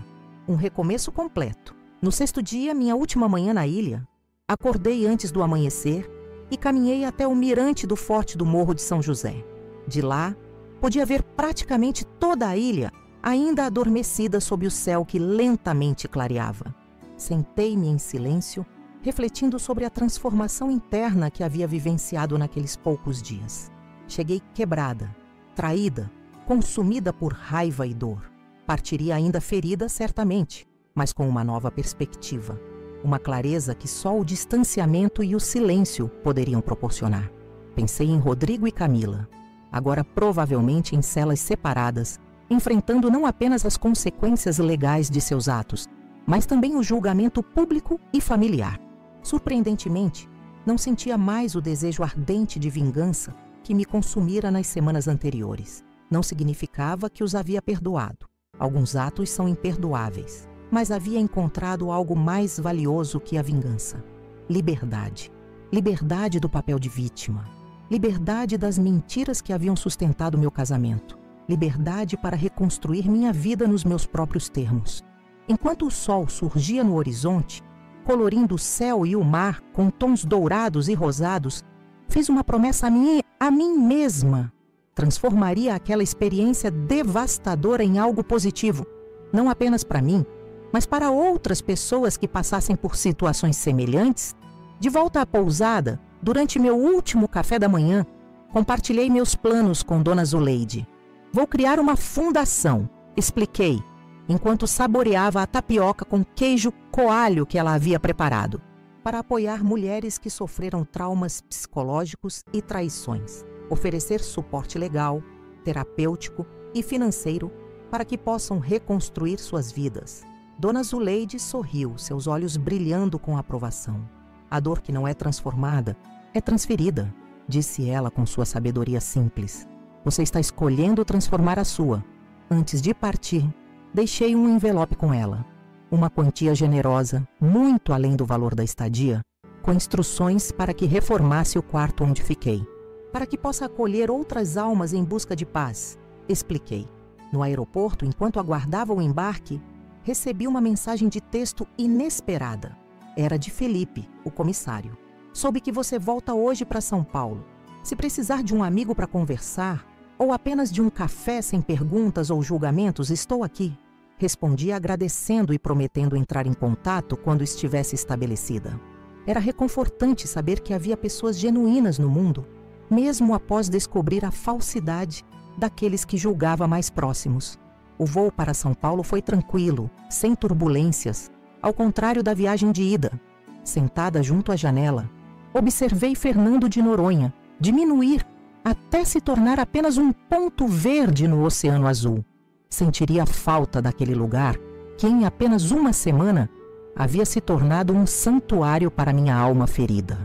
Um recomeço completo. No sexto dia, minha última manhã na ilha, acordei antes do amanhecer e caminhei até o mirante do Forte do Morro de São José. De lá, podia ver praticamente toda a ilha, ainda adormecida sob o céu que lentamente clareava. Sentei-me em silêncio, refletindo sobre a transformação interna que havia vivenciado naqueles poucos dias. Cheguei quebrada, traída, consumida por raiva e dor. Partiria ainda ferida, certamente, mas com uma nova perspectiva. Uma clareza que só o distanciamento e o silêncio poderiam proporcionar. Pensei em Rodrigo e Camila, agora provavelmente em celas separadas, enfrentando não apenas as consequências legais de seus atos, mas também o julgamento público e familiar. Surpreendentemente, não sentia mais o desejo ardente de vingança que me consumira nas semanas anteriores. Não significava que os havia perdoado. Alguns atos são imperdoáveis, mas havia encontrado algo mais valioso que a vingança. Liberdade. Liberdade do papel de vítima. Liberdade das mentiras que haviam sustentado meu casamento. Liberdade para reconstruir minha vida nos meus próprios termos. Enquanto o sol surgia no horizonte, colorindo o céu e o mar com tons dourados e rosados, fiz uma promessa a mim mesma. Transformaria aquela experiência devastadora em algo positivo, não apenas para mim, mas para outras pessoas que passassem por situações semelhantes. De volta à pousada, durante meu último café da manhã, compartilhei meus planos com Dona Zuleide. Vou criar uma fundação, expliquei, enquanto saboreava a tapioca com queijo coalho que ela havia preparado, para apoiar mulheres que sofreram traumas psicológicos e traições. Oferecer suporte legal, terapêutico e financeiro para que possam reconstruir suas vidas. Dona Zuleide sorriu, seus olhos brilhando com aprovação. A dor que não é transformada é transferida, disse ela com sua sabedoria simples. Você está escolhendo transformar a sua. Antes de partir, deixei um envelope com ela. Uma quantia generosa, muito além do valor da estadia, com instruções para que reformasse o quarto onde fiquei. Para que possa acolher outras almas em busca de paz, expliquei. No aeroporto, enquanto aguardava o embarque, recebi uma mensagem de texto inesperada. Era de Felipe, o comissário. Soube que você volta hoje para São Paulo. Se precisar de um amigo para conversar, ou apenas de um café sem perguntas ou julgamentos, estou aqui. Respondi agradecendo e prometendo entrar em contato quando estivesse estabelecida. Era reconfortante saber que havia pessoas genuínas no mundo, mesmo após descobrir a falsidade daqueles que julgava mais próximos. O voo para São Paulo foi tranquilo, sem turbulências, ao contrário da viagem de ida. Sentada junto à janela, observei Fernando de Noronha diminuir até se tornar apenas um ponto verde no oceano azul. Sentiria a falta daquele lugar que em apenas uma semana havia se tornado um santuário para minha alma ferida.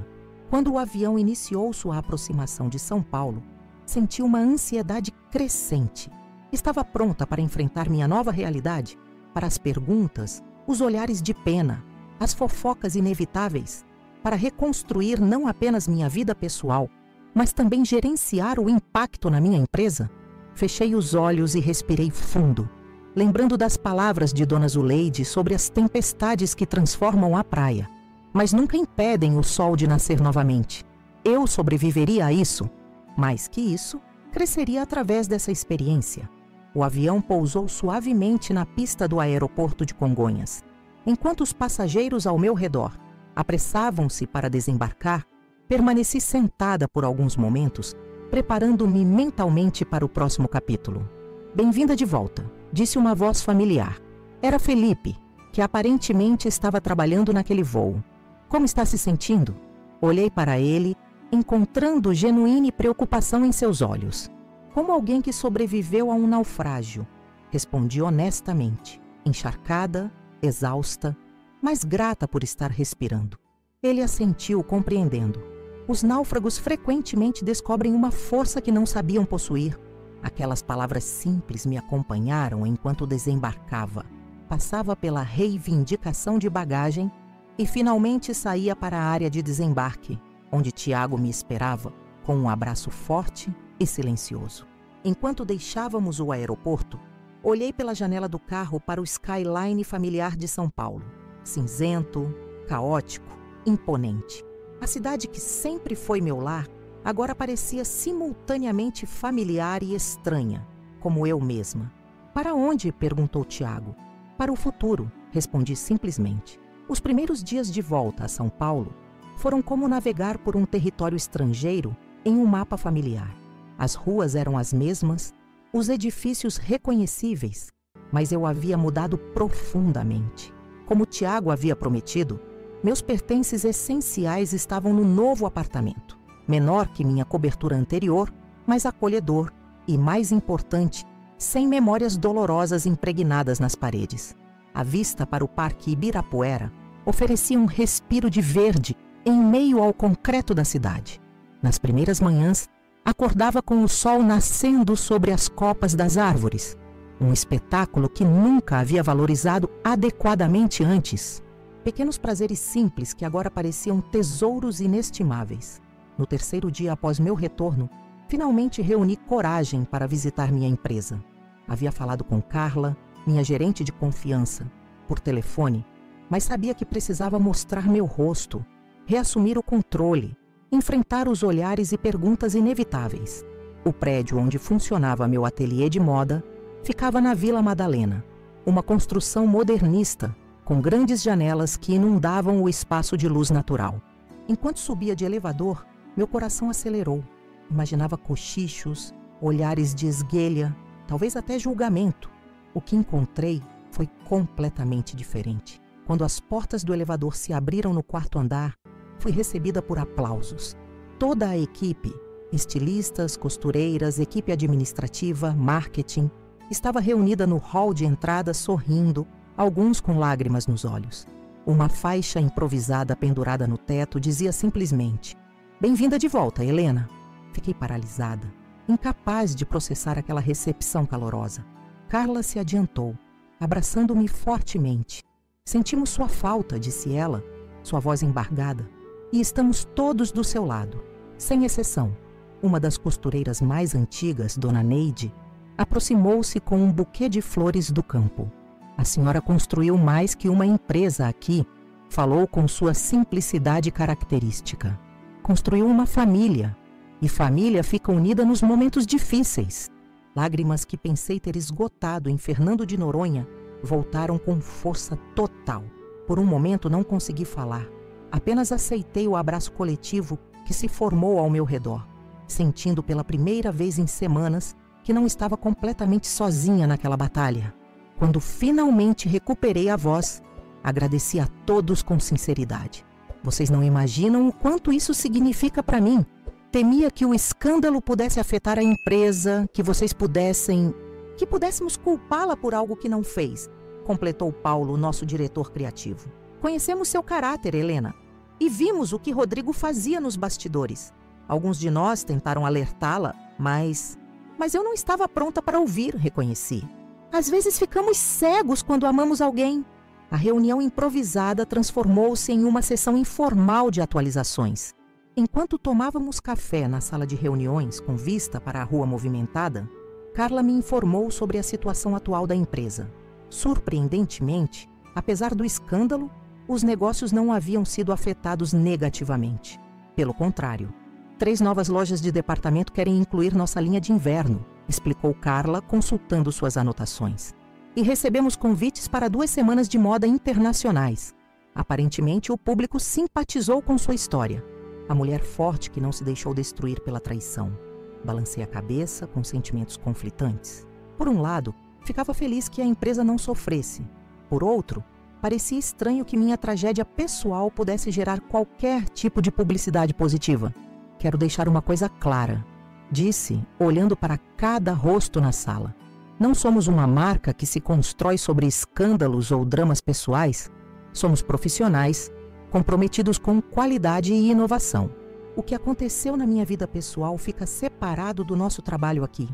Quando o avião iniciou sua aproximação de São Paulo, senti uma ansiedade crescente. Estava pronta para enfrentar minha nova realidade, para as perguntas, os olhares de pena, as fofocas inevitáveis, para reconstruir não apenas minha vida pessoal, mas também gerenciar o impacto na minha empresa. Fechei os olhos e respirei fundo, lembrando das palavras de Dona Zuleide sobre as tempestades que transformam a praia, mas nunca impedem o sol de nascer novamente. Eu sobreviveria a isso. Mais que isso, cresceria através dessa experiência. O avião pousou suavemente na pista do aeroporto de Congonhas. Enquanto os passageiros ao meu redor apressavam-se para desembarcar, permaneci sentada por alguns momentos, preparando-me mentalmente para o próximo capítulo. "Bem-vinda de volta", disse uma voz familiar. Era Felipe, que aparentemente estava trabalhando naquele voo. "Como está se sentindo?" Olhei para ele, encontrando genuína preocupação em seus olhos. "Como alguém que sobreviveu a um naufrágio", respondi honestamente, encharcada, exausta, mas grata por estar respirando. Ele assentiu, compreendendo. Os náufragos frequentemente descobrem uma força que não sabiam possuir. Aquelas palavras simples me acompanharam enquanto desembarcava. Passava pela reivindicação de bagagem e finalmente saía para a área de desembarque, onde Tiago me esperava, com um abraço forte e silencioso. Enquanto deixávamos o aeroporto, olhei pela janela do carro para o skyline familiar de São Paulo. Cinzento, caótico, imponente. A cidade que sempre foi meu lar, agora parecia simultaneamente familiar e estranha, como eu mesma. "Para onde?", perguntou Tiago. "Para o futuro", respondi simplesmente. Os primeiros dias de volta a São Paulo foram como navegar por um território estrangeiro em um mapa familiar. As ruas eram as mesmas, os edifícios reconhecíveis, mas eu havia mudado profundamente. Como Tiago havia prometido, meus pertences essenciais estavam no novo apartamento, menor que minha cobertura anterior, mas acolhedor e, mais importante, sem memórias dolorosas impregnadas nas paredes. A vista para o Parque Ibirapuera oferecia um respiro de verde em meio ao concreto da cidade. Nas primeiras manhãs, acordava com o sol nascendo sobre as copas das árvores, um espetáculo que nunca havia valorizado adequadamente antes. Pequenos prazeres simples que agora pareciam tesouros inestimáveis. No terceiro dia após meu retorno, finalmente reuni coragem para visitar minha empresa. Havia falado com Carla, minha gerente de confiança, por telefone, mas sabia que precisava mostrar meu rosto, reassumir o controle, enfrentar os olhares e perguntas inevitáveis. O prédio onde funcionava meu ateliê de moda ficava na Vila Madalena, uma construção modernista, com grandes janelas que inundavam o espaço de luz natural. Enquanto subia de elevador, meu coração acelerou. Imaginava cochichos, olhares de esguelha, talvez até julgamento. O que encontrei foi completamente diferente. Quando as portas do elevador se abriram no quarto andar, fui recebida por aplausos. Toda a equipe, estilistas, costureiras, equipe administrativa, marketing, estava reunida no hall de entrada sorrindo, alguns com lágrimas nos olhos. Uma faixa improvisada pendurada no teto dizia simplesmente: "Bem-vinda de volta, Helena." Fiquei paralisada, incapaz de processar aquela recepção calorosa. Carla se adiantou, abraçando-me fortemente. "Sentimos sua falta", disse ela, sua voz embargada. "E estamos todos do seu lado, sem exceção." Uma das costureiras mais antigas, Dona Neide, aproximou-se com um buquê de flores do campo. "A senhora construiu mais que uma empresa aqui", falou com sua simplicidade característica. "Construiu uma família, e família fica unida nos momentos difíceis." Lágrimas que pensei ter esgotado em Fernando de Noronha voltaram com força total. Por um momento não consegui falar. Apenas aceitei o abraço coletivo que se formou ao meu redor, sentindo pela primeira vez em semanas que não estava completamente sozinha naquela batalha. Quando finalmente recuperei a voz, agradeci a todos com sinceridade. "Vocês não imaginam o quanto isso significa para mim. Temia que o escândalo pudesse afetar a empresa, que pudéssemos culpá-la por algo que não fez", completou Paulo, nosso diretor criativo. "Conhecemos seu caráter, Helena, e vimos o que Rodrigo fazia nos bastidores. Alguns de nós tentaram alertá-la, mas eu não estava pronta para ouvir, reconheci. Às vezes ficamos cegos quando amamos alguém. A reunião improvisada transformou-se em uma sessão informal de atualizações. Enquanto tomávamos café na sala de reuniões com vista para a rua movimentada, Carla me informou sobre a situação atual da empresa. Surpreendentemente, apesar do escândalo, os negócios não haviam sido afetados negativamente. Pelo contrário, 3 novas lojas de departamento querem incluir nossa linha de inverno, explicou Carla, consultando suas anotações. E recebemos convites para 2 semanas de moda internacionais. Aparentemente, o público simpatizou com sua história. A mulher forte que não se deixou destruir pela traição. Balancei a cabeça com sentimentos conflitantes. Por um lado, ficava feliz que a empresa não sofresse. Por outro, parecia estranho que minha tragédia pessoal pudesse gerar qualquer tipo de publicidade positiva. Quero deixar uma coisa clara, disse, olhando para cada rosto na sala. Não somos uma marca que se constrói sobre escândalos ou dramas pessoais. Somos profissionais, comprometidos com qualidade e inovação. O que aconteceu na minha vida pessoal fica separado do nosso trabalho aqui.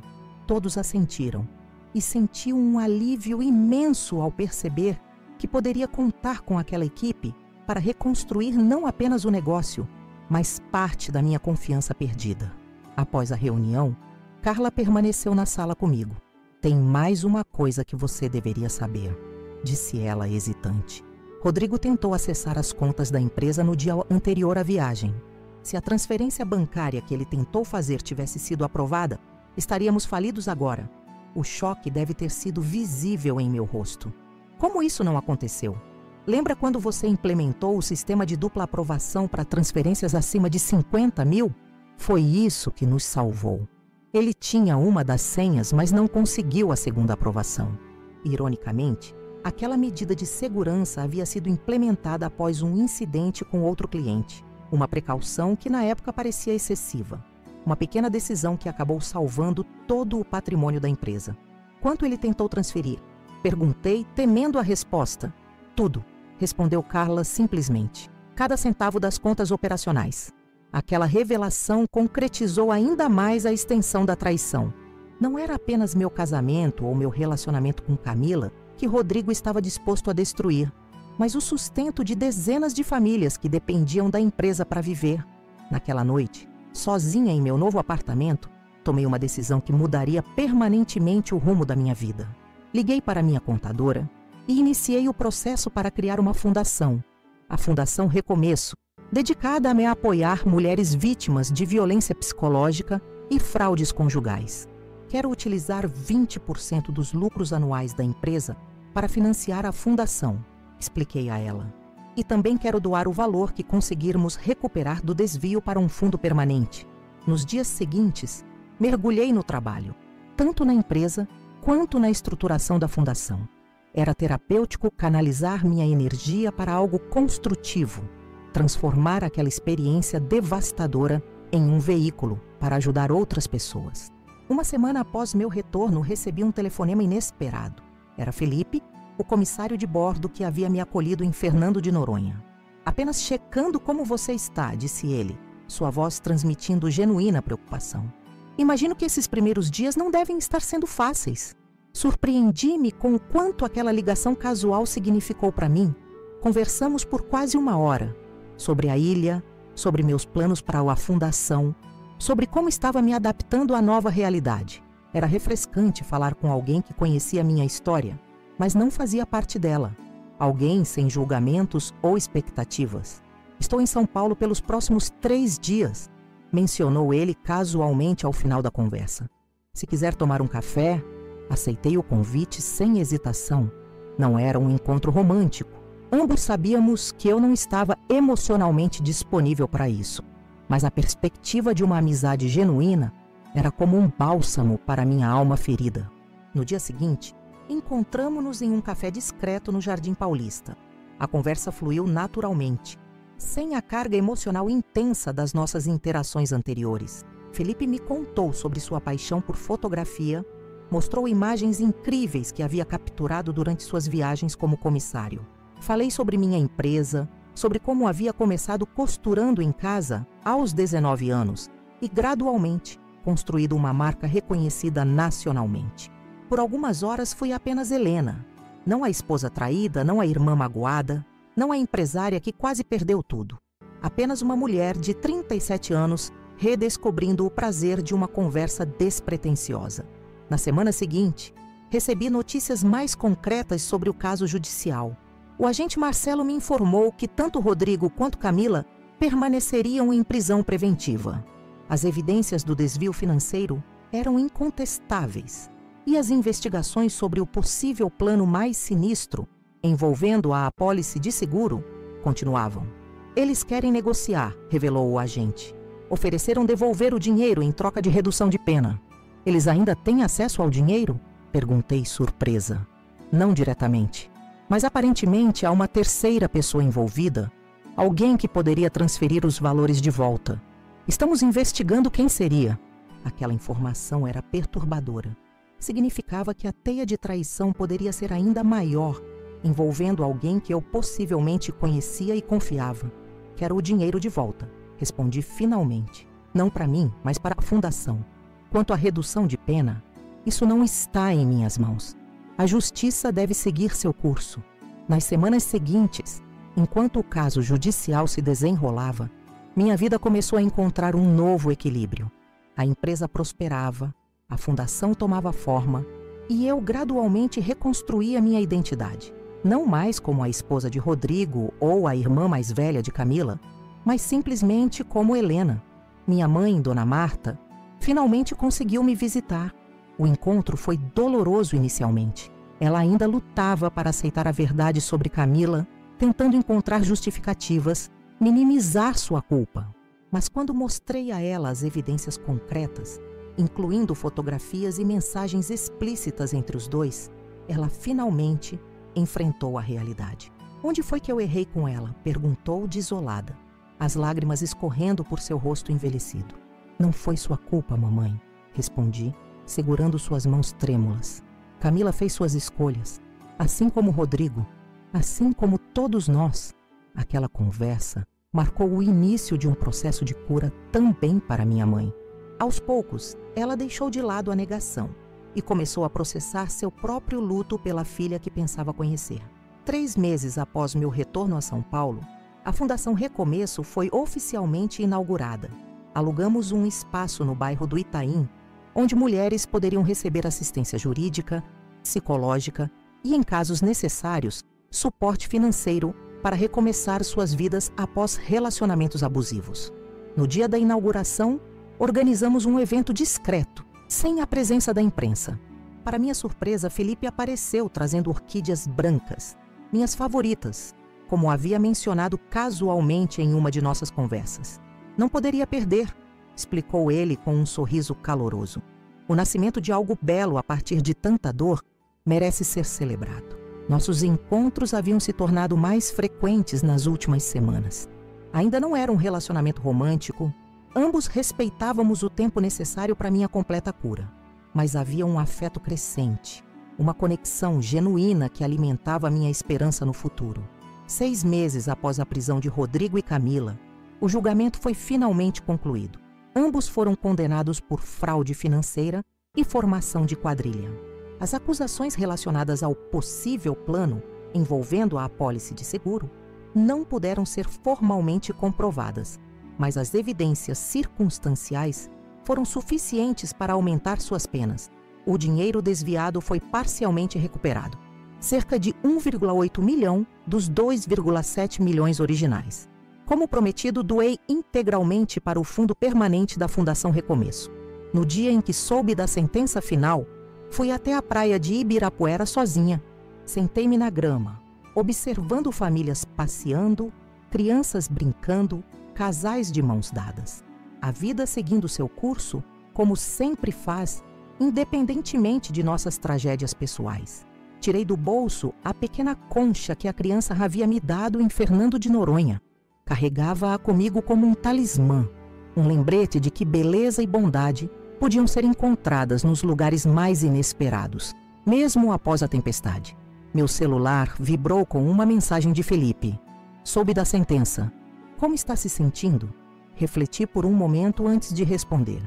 Todos assentiram. E senti um alívio imenso ao perceber que poderia contar com aquela equipe para reconstruir não apenas o negócio, mas parte da minha confiança perdida. Após a reunião, Carla permaneceu na sala comigo. Tem mais uma coisa que você deveria saber, disse ela hesitante. Rodrigo tentou acessar as contas da empresa no dia anterior à viagem. Se a transferência bancária que ele tentou fazer tivesse sido aprovada, estaríamos falidos agora. O choque deve ter sido visível em meu rosto. Como isso não aconteceu? Lembra quando você implementou o sistema de dupla aprovação para transferências acima de 50 mil? Foi isso que nos salvou. Ele tinha uma das senhas, mas não conseguiu a segunda aprovação. Ironicamente, aquela medida de segurança havia sido implementada após um incidente com outro cliente. Uma precaução que na época parecia excessiva. Uma pequena decisão que acabou salvando todo o patrimônio da empresa. Quanto ele tentou transferir? Perguntei, temendo a resposta. Tudo, respondeu Carla simplesmente. Cada centavo das contas operacionais. Aquela revelação concretizou ainda mais a extensão da traição. Não era apenas meu casamento ou meu relacionamento com Camila que Rodrigo estava disposto a destruir, mas o sustento de dezenas de famílias que dependiam da empresa para viver. Naquela noite, sozinha em meu novo apartamento, tomei uma decisão que mudaria permanentemente o rumo da minha vida. Liguei para minha contadora e iniciei o processo para criar uma fundação, a Fundação Recomeço, dedicada a me apoiar mulheres vítimas de violência psicológica e fraudes conjugais. Quero utilizar 20% dos lucros anuais da empresa para financiar a fundação, expliquei a ela. E também quero doar o valor que conseguirmos recuperar do desvio para um fundo permanente. Nos dias seguintes, mergulhei no trabalho, tanto na empresa quanto na estruturação da fundação. Era terapêutico canalizar minha energia para algo construtivo, transformar aquela experiência devastadora em um veículo para ajudar outras pessoas. Uma semana após meu retorno, recebi um telefonema inesperado. Era Felipe, o comissário de bordo que havia me acolhido em Fernando de Noronha. Apenas checando como você está, disse ele, sua voz transmitindo genuína preocupação. Imagino que esses primeiros dias não devem estar sendo fáceis. Surpreendi-me com o quanto aquela ligação casual significou para mim. Conversamos por quase 1 hora sobre a ilha, sobre meus planos para a fundação, sobre como estava me adaptando à nova realidade. Era refrescante falar com alguém que conhecia minha história, mas não fazia parte dela. Alguém sem julgamentos ou expectativas. Estou em São Paulo pelos próximos 3 dias, mencionou ele casualmente ao final da conversa. Se quiser tomar um café, aceitei o convite sem hesitação. Não era um encontro romântico. Ambos sabíamos que eu não estava emocionalmente disponível para isso. Mas a perspectiva de uma amizade genuína era como um bálsamo para minha alma ferida. No dia seguinte, encontramo-nos em um café discreto no Jardim Paulista. A conversa fluiu naturalmente, sem a carga emocional intensa das nossas interações anteriores. Felipe me contou sobre sua paixão por fotografia, mostrou imagens incríveis que havia capturado durante suas viagens como comissário. Falei sobre minha empresa, sobre como havia começado costurando em casa aos 19 anos e, gradualmente, construído uma marca reconhecida nacionalmente. Por algumas horas fui apenas Helena, não a esposa traída, não a irmã magoada, não a empresária que quase perdeu tudo. Apenas uma mulher de 37 anos redescobrindo o prazer de uma conversa despretensiosa. Na semana seguinte, recebi notícias mais concretas sobre o caso judicial. O agente Marcelo me informou que tanto Rodrigo quanto Camila permaneceriam em prisão preventiva. As evidências do desvio financeiro eram incontestáveis e as investigações sobre o possível plano mais sinistro, envolvendo a apólice de seguro, continuavam. Eles querem negociar, revelou o agente. Ofereceram devolver o dinheiro em troca de redução de pena. Eles ainda têm acesso ao dinheiro? Perguntei surpresa. Não diretamente, mas aparentemente há uma terceira pessoa envolvida, alguém que poderia transferir os valores de volta. Estamos investigando quem seria. Aquela informação era perturbadora. Significava que a teia de traição poderia ser ainda maior, envolvendo alguém que eu possivelmente conhecia e confiava. Quero o dinheiro de volta, respondi finalmente. Não para mim, mas para a fundação. Quanto à redução de pena, isso não está em minhas mãos. A justiça deve seguir seu curso. Nas semanas seguintes, enquanto o caso judicial se desenrolava, minha vida começou a encontrar um novo equilíbrio. A empresa prosperava, a fundação tomava forma e eu gradualmente reconstruía minha identidade. Não mais como a esposa de Rodrigo ou a irmã mais velha de Camila, mas simplesmente como Helena. Minha mãe, Dona Marta, finalmente conseguiu me visitar. O encontro foi doloroso inicialmente. Ela ainda lutava para aceitar a verdade sobre Camila, tentando encontrar justificativas, minimizar sua culpa. Mas quando mostrei a ela as evidências concretas, incluindo fotografias e mensagens explícitas entre os dois, ela finalmente enfrentou a realidade. Onde foi que eu errei com ela? Perguntou desolada, as lágrimas escorrendo por seu rosto envelhecido. Não foi sua culpa, mamãe, respondi, segurando suas mãos trêmulas. Camila fez suas escolhas, assim como Rodrigo, assim como todos nós. Aquela conversa marcou o início de um processo de cura também para minha mãe. Aos poucos, ela deixou de lado a negação e começou a processar seu próprio luto pela filha que pensava conhecer. 3 meses após meu retorno a São Paulo, a Fundação Recomeço foi oficialmente inaugurada. Alugamos um espaço no bairro do Itaim, onde mulheres poderiam receber assistência jurídica, psicológica e, em casos necessários, suporte financeiro para recomeçar suas vidas após relacionamentos abusivos. No dia da inauguração, organizamos um evento discreto, sem a presença da imprensa. Para minha surpresa, Felipe apareceu trazendo orquídeas brancas, minhas favoritas, como havia mencionado casualmente em uma de nossas conversas. Não poderia perder, explicou ele com um sorriso caloroso. O nascimento de algo belo a partir de tanta dor merece ser celebrado. Nossos encontros haviam se tornado mais frequentes nas últimas semanas. Ainda não era um relacionamento romântico, ambos respeitávamos o tempo necessário para minha completa cura. Mas havia um afeto crescente, uma conexão genuína que alimentava minha esperança no futuro. 6 meses após a prisão de Rodrigo e Camila, o julgamento foi finalmente concluído. Ambos foram condenados por fraude financeira e formação de quadrilha. As acusações relacionadas ao possível plano envolvendo a apólice de seguro não puderam ser formalmente comprovadas, mas as evidências circunstanciais foram suficientes para aumentar suas penas. O dinheiro desviado foi parcialmente recuperado, cerca de 1,8 milhão dos 2,7 milhões originais. Como prometido, doei integralmente para o Fundo Permanente da Fundação Recomeço. No dia em que soube da sentença final, fui até a praia de Ibirapuera sozinha. Sentei-me na grama, observando famílias passeando, crianças brincando, casais de mãos dadas. A vida seguindo seu curso, como sempre faz, independentemente de nossas tragédias pessoais. Tirei do bolso a pequena concha que a criança havia me dado em Fernando de Noronha. Carregava-a comigo como um talismã, um lembrete de que beleza e bondade podiam ser encontradas nos lugares mais inesperados, mesmo após a tempestade. Meu celular vibrou com uma mensagem de Felipe. Soube da sentença. Como está se sentindo? Refleti por um momento antes de responder.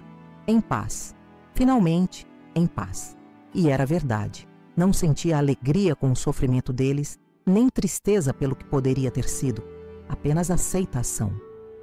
Em paz. Finalmente, em paz. E era verdade. Não sentia alegria com o sofrimento deles, nem tristeza pelo que poderia ter sido. Apenas aceitação.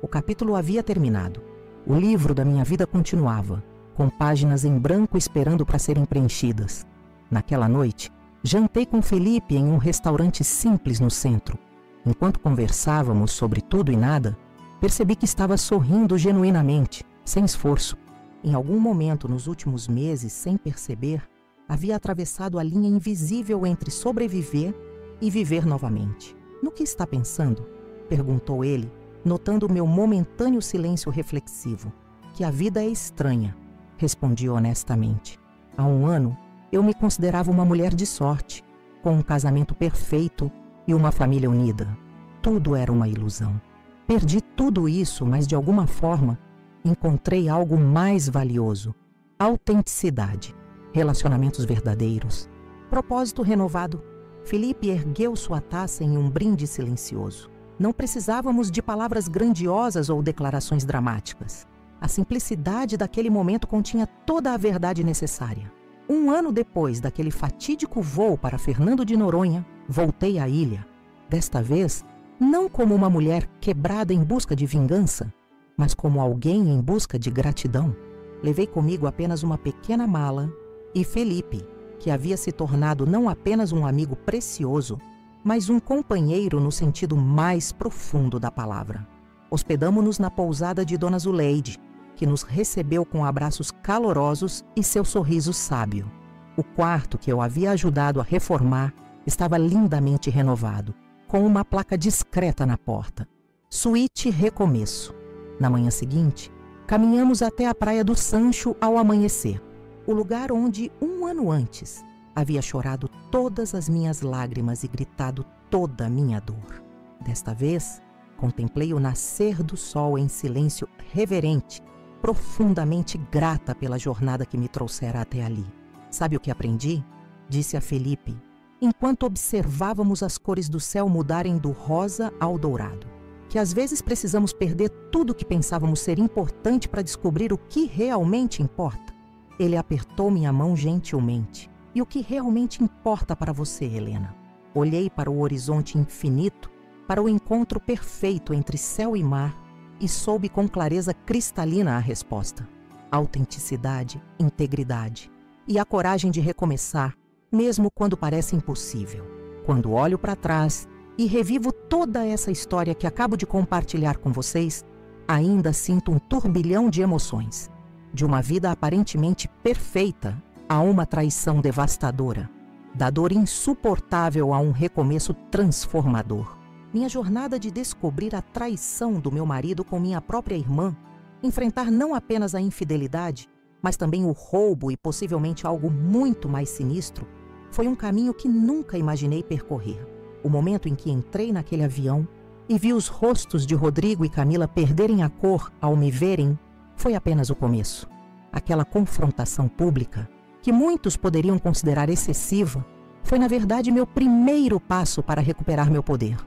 O capítulo havia terminado. O livro da minha vida continuava, com páginas em branco esperando para serem preenchidas. Naquela noite, jantei com Felipe em um restaurante simples no centro. Enquanto conversávamos sobre tudo e nada, percebi que estava sorrindo genuinamente, sem esforço. Em algum momento nos últimos meses, sem perceber, havia atravessado a linha invisível entre sobreviver e viver novamente. No que está pensando? Perguntou ele, notando meu momentâneo silêncio reflexivo. Que a vida é estranha, respondi honestamente. Há um ano, eu me considerava uma mulher de sorte, com um casamento perfeito e uma família unida. Tudo era uma ilusão. Perdi tudo isso, mas de alguma forma encontrei algo mais valioso: autenticidade, relacionamentos verdadeiros, propósito renovado. Felipe ergueu sua taça em um brinde silencioso. Não precisávamos de palavras grandiosas ou declarações dramáticas. A simplicidade daquele momento continha toda a verdade necessária. Um ano depois daquele fatídico voo para Fernando de Noronha, voltei à ilha. Desta vez, não como uma mulher quebrada em busca de vingança, mas como alguém em busca de gratidão. Levei comigo apenas uma pequena mala e Felipe, que havia se tornado não apenas um amigo precioso, mas um companheiro no sentido mais profundo da palavra. Hospedamo-nos na pousada de Dona Zuleide, que nos recebeu com abraços calorosos e seu sorriso sábio. O quarto que eu havia ajudado a reformar estava lindamente renovado, com uma placa discreta na porta. Suíte Recomeço. Na manhã seguinte, caminhamos até a Praia do Sancho ao amanhecer, o lugar onde, um ano antes, havia chorado todas as minhas lágrimas e gritado toda a minha dor. Desta vez, contemplei o nascer do sol em silêncio reverente, profundamente grata pela jornada que me trouxera até ali. Sabe o que aprendi? Disse a Felipe, enquanto observávamos as cores do céu mudarem do rosa ao dourado. Que às vezes precisamos perder tudo que pensávamos ser importante para descobrir o que realmente importa. Ele apertou minha mão gentilmente. E o que realmente importa para você, Helena? Olhei para o horizonte infinito, para o encontro perfeito entre céu e mar, e soube com clareza cristalina a resposta. Autenticidade, integridade e a coragem de recomeçar, mesmo quando parece impossível. Quando olho para trás e revivo toda essa história que acabo de compartilhar com vocês, ainda sinto um turbilhão de emoções. De uma vida aparentemente perfeita a uma traição devastadora, da dor insuportável a um recomeço transformador. Minha jornada de descobrir a traição do meu marido com minha própria irmã, enfrentar não apenas a infidelidade, mas também o roubo e possivelmente algo muito mais sinistro, foi um caminho que nunca imaginei percorrer. O momento em que entrei naquele avião e vi os rostos de Rodrigo e Camila perderem a cor ao me verem, foi apenas o começo. Aquela confrontação pública, que muitos poderiam considerar excessiva, foi na verdade meu primeiro passo para recuperar meu poder.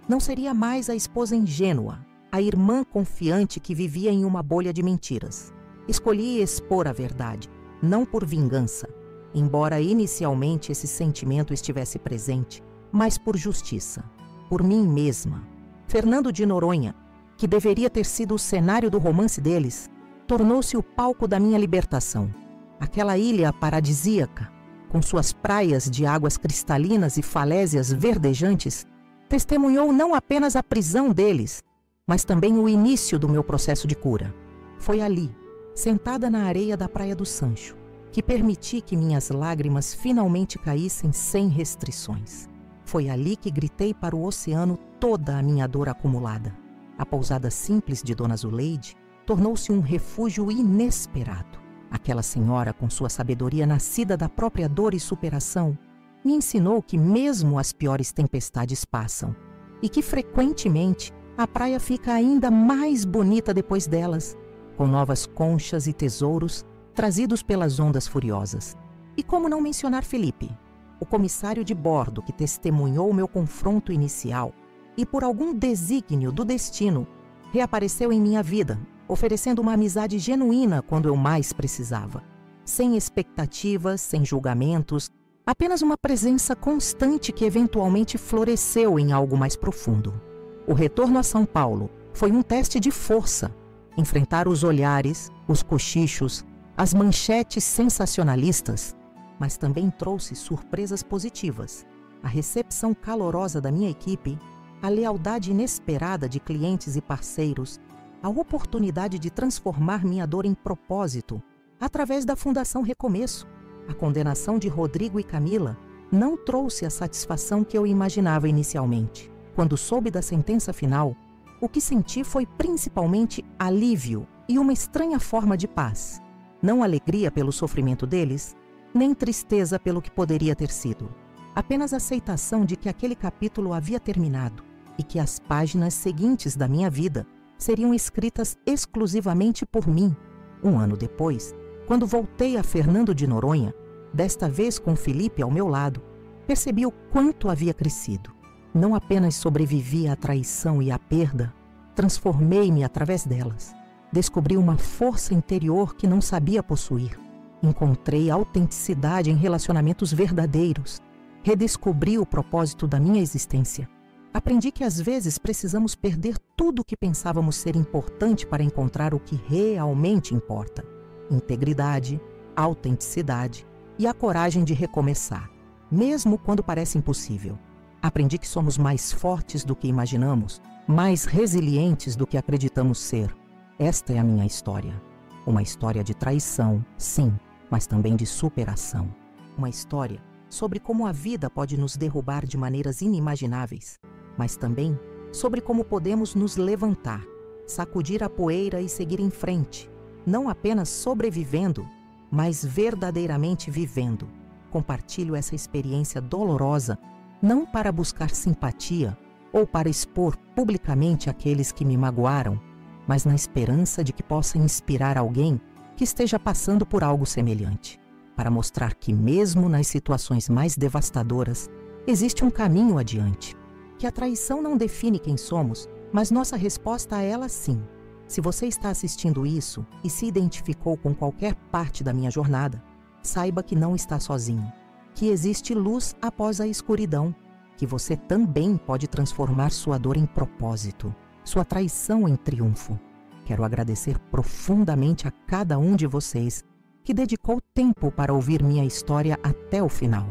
Não seria mais a esposa ingênua, a irmã confiante que vivia em uma bolha de mentiras. Escolhi expor a verdade, não por vingança, embora inicialmente esse sentimento estivesse presente, mas por justiça, por mim mesma. Fernando de Noronha, que deveria ter sido o cenário do romance deles, tornou-se o palco da minha libertação. Aquela ilha paradisíaca, com suas praias de águas cristalinas e falésias verdejantes, testemunhou não apenas a prisão deles, mas também o início do meu processo de cura. Foi ali, sentada na areia da Praia do Sancho, que permiti que minhas lágrimas finalmente caíssem sem restrições. Foi ali que gritei para o oceano toda a minha dor acumulada. A pousada simples de Dona Zuleide tornou-se um refúgio inesperado. Aquela senhora, com sua sabedoria nascida da própria dor e superação, me ensinou que mesmo as piores tempestades passam e que, frequentemente, a praia fica ainda mais bonita depois delas, com novas conchas e tesouros trazidos pelas ondas furiosas. E como não mencionar Felipe, o comissário de bordo que testemunhou meu confronto inicial e, por algum desígnio do destino, reapareceu em minha vida oferecendo uma amizade genuína quando eu mais precisava. Sem expectativas, sem julgamentos, apenas uma presença constante que eventualmente floresceu em algo mais profundo. O retorno a São Paulo foi um teste de força. Enfrentar os olhares, os cochichos, as manchetes sensacionalistas, mas também trouxe surpresas positivas. A recepção calorosa da minha equipe, a lealdade inesperada de clientes e parceiros, a oportunidade de transformar minha dor em propósito através da Fundação Recomeço. A condenação de Rodrigo e Camila não trouxe a satisfação que eu imaginava inicialmente. Quando soube da sentença final, o que senti foi principalmente alívio e uma estranha forma de paz. Não alegria pelo sofrimento deles, nem tristeza pelo que poderia ter sido. Apenas aceitação de que aquele capítulo havia terminado e que as páginas seguintes da minha vida seriam escritas exclusivamente por mim. Um ano depois, quando voltei a Fernando de Noronha, desta vez com Felipe ao meu lado, percebi o quanto havia crescido. Não apenas sobrevivi à traição e à perda, transformei-me através delas. Descobri uma força interior que não sabia possuir. Encontrei autenticidade em relacionamentos verdadeiros. Redescobri o propósito da minha existência. Aprendi que às vezes precisamos perder tudo o que pensávamos ser importante para encontrar o que realmente importa. Integridade, autenticidade e a coragem de recomeçar, mesmo quando parece impossível. Aprendi que somos mais fortes do que imaginamos, mais resilientes do que acreditamos ser. Esta é a minha história. Uma história de traição, sim, mas também de superação. Uma história sobre como a vida pode nos derrubar de maneiras inimagináveis, mas também sobre como podemos nos levantar, sacudir a poeira e seguir em frente, não apenas sobrevivendo, mas verdadeiramente vivendo. Compartilho essa experiência dolorosa não para buscar simpatia ou para expor publicamente aqueles que me magoaram, mas na esperança de que possa inspirar alguém que esteja passando por algo semelhante, para mostrar que mesmo nas situações mais devastadoras, existe um caminho adiante, que a traição não define quem somos, mas nossa resposta a ela sim. Se você está assistindo isso e se identificou com qualquer parte da minha jornada, saiba que não está sozinho, que existe luz após a escuridão, que você também pode transformar sua dor em propósito, sua traição em triunfo. Quero agradecer profundamente a cada um de vocês que dedicou tempo para ouvir minha história até o final.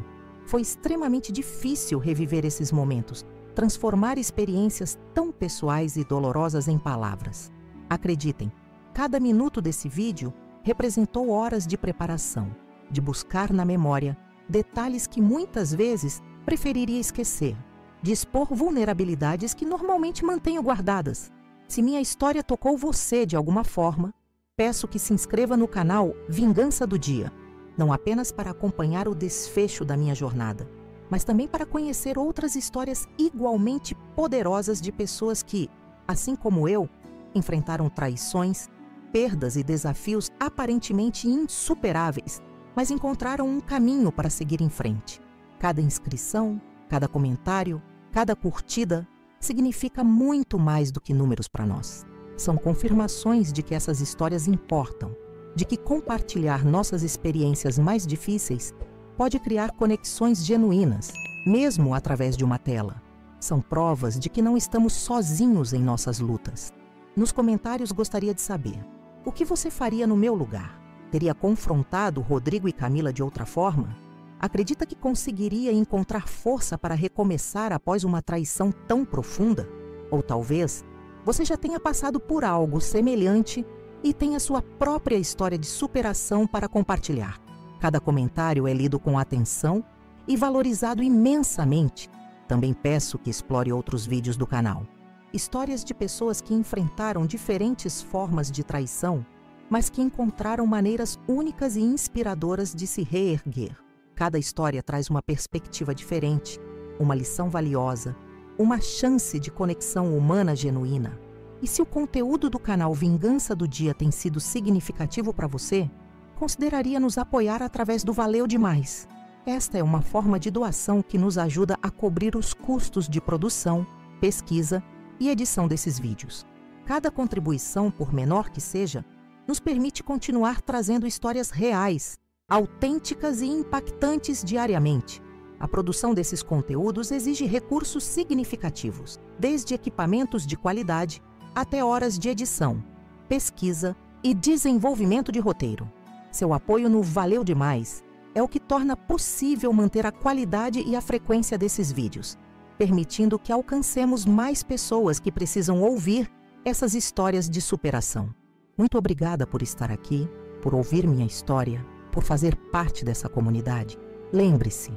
Foi extremamente difícil reviver esses momentos, transformar experiências tão pessoais e dolorosas em palavras. Acreditem, cada minuto desse vídeo representou horas de preparação, de buscar na memória detalhes que muitas vezes preferiria esquecer, de expor vulnerabilidades que normalmente mantenho guardadas. Se minha história tocou você de alguma forma, peço que se inscreva no canal Vingança do Dia, não apenas para acompanhar o desfecho da minha jornada, mas também para conhecer outras histórias igualmente poderosas de pessoas que, assim como eu, enfrentaram traições, perdas e desafios aparentemente insuperáveis, mas encontraram um caminho para seguir em frente. Cada inscrição, cada comentário, cada curtida significa muito mais do que números para nós. São confirmações de que essas histórias importam, de que compartilhar nossas experiências mais difíceis pode criar conexões genuínas, mesmo através de uma tela. São provas de que não estamos sozinhos em nossas lutas. Nos comentários gostaria de saber, o que você faria no meu lugar? Teria confrontado Rodrigo e Camila de outra forma? Acredita que conseguiria encontrar força para recomeçar após uma traição tão profunda? Ou talvez você já tenha passado por algo semelhante e tenha sua própria história de superação para compartilhar. Cada comentário é lido com atenção e valorizado imensamente. Também peço que explore outros vídeos do canal. Histórias de pessoas que enfrentaram diferentes formas de traição, mas que encontraram maneiras únicas e inspiradoras de se reerguer. Cada história traz uma perspectiva diferente, uma lição valiosa, uma chance de conexão humana genuína. E se o conteúdo do canal Vingança do Dia tem sido significativo para você, consideraria nos apoiar através do Valeu Demais. Esta é uma forma de doação que nos ajuda a cobrir os custos de produção, pesquisa e edição desses vídeos. Cada contribuição, por menor que seja, nos permite continuar trazendo histórias reais, autênticas e impactantes diariamente. A produção desses conteúdos exige recursos significativos, desde equipamentos de qualidade até horas de edição, pesquisa e desenvolvimento de roteiro. Seu apoio no Valeu Demais é o que torna possível manter a qualidade e a frequência desses vídeos, permitindo que alcancemos mais pessoas que precisam ouvir essas histórias de superação. Muito obrigada por estar aqui, por ouvir minha história, por fazer parte dessa comunidade. Lembre-se,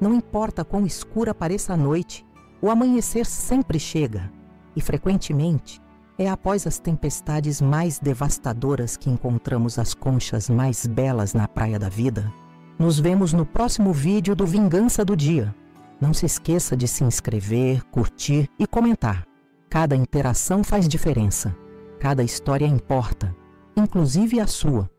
não importa quão escura pareça a noite, o amanhecer sempre chega, e frequentemente é após as tempestades mais devastadoras que encontramos as conchas mais belas na praia da vida. Nos vemos no próximo vídeo do Vingança do Dia. Não se esqueça de se inscrever, curtir e comentar. Cada interação faz diferença. Cada história importa, inclusive a sua.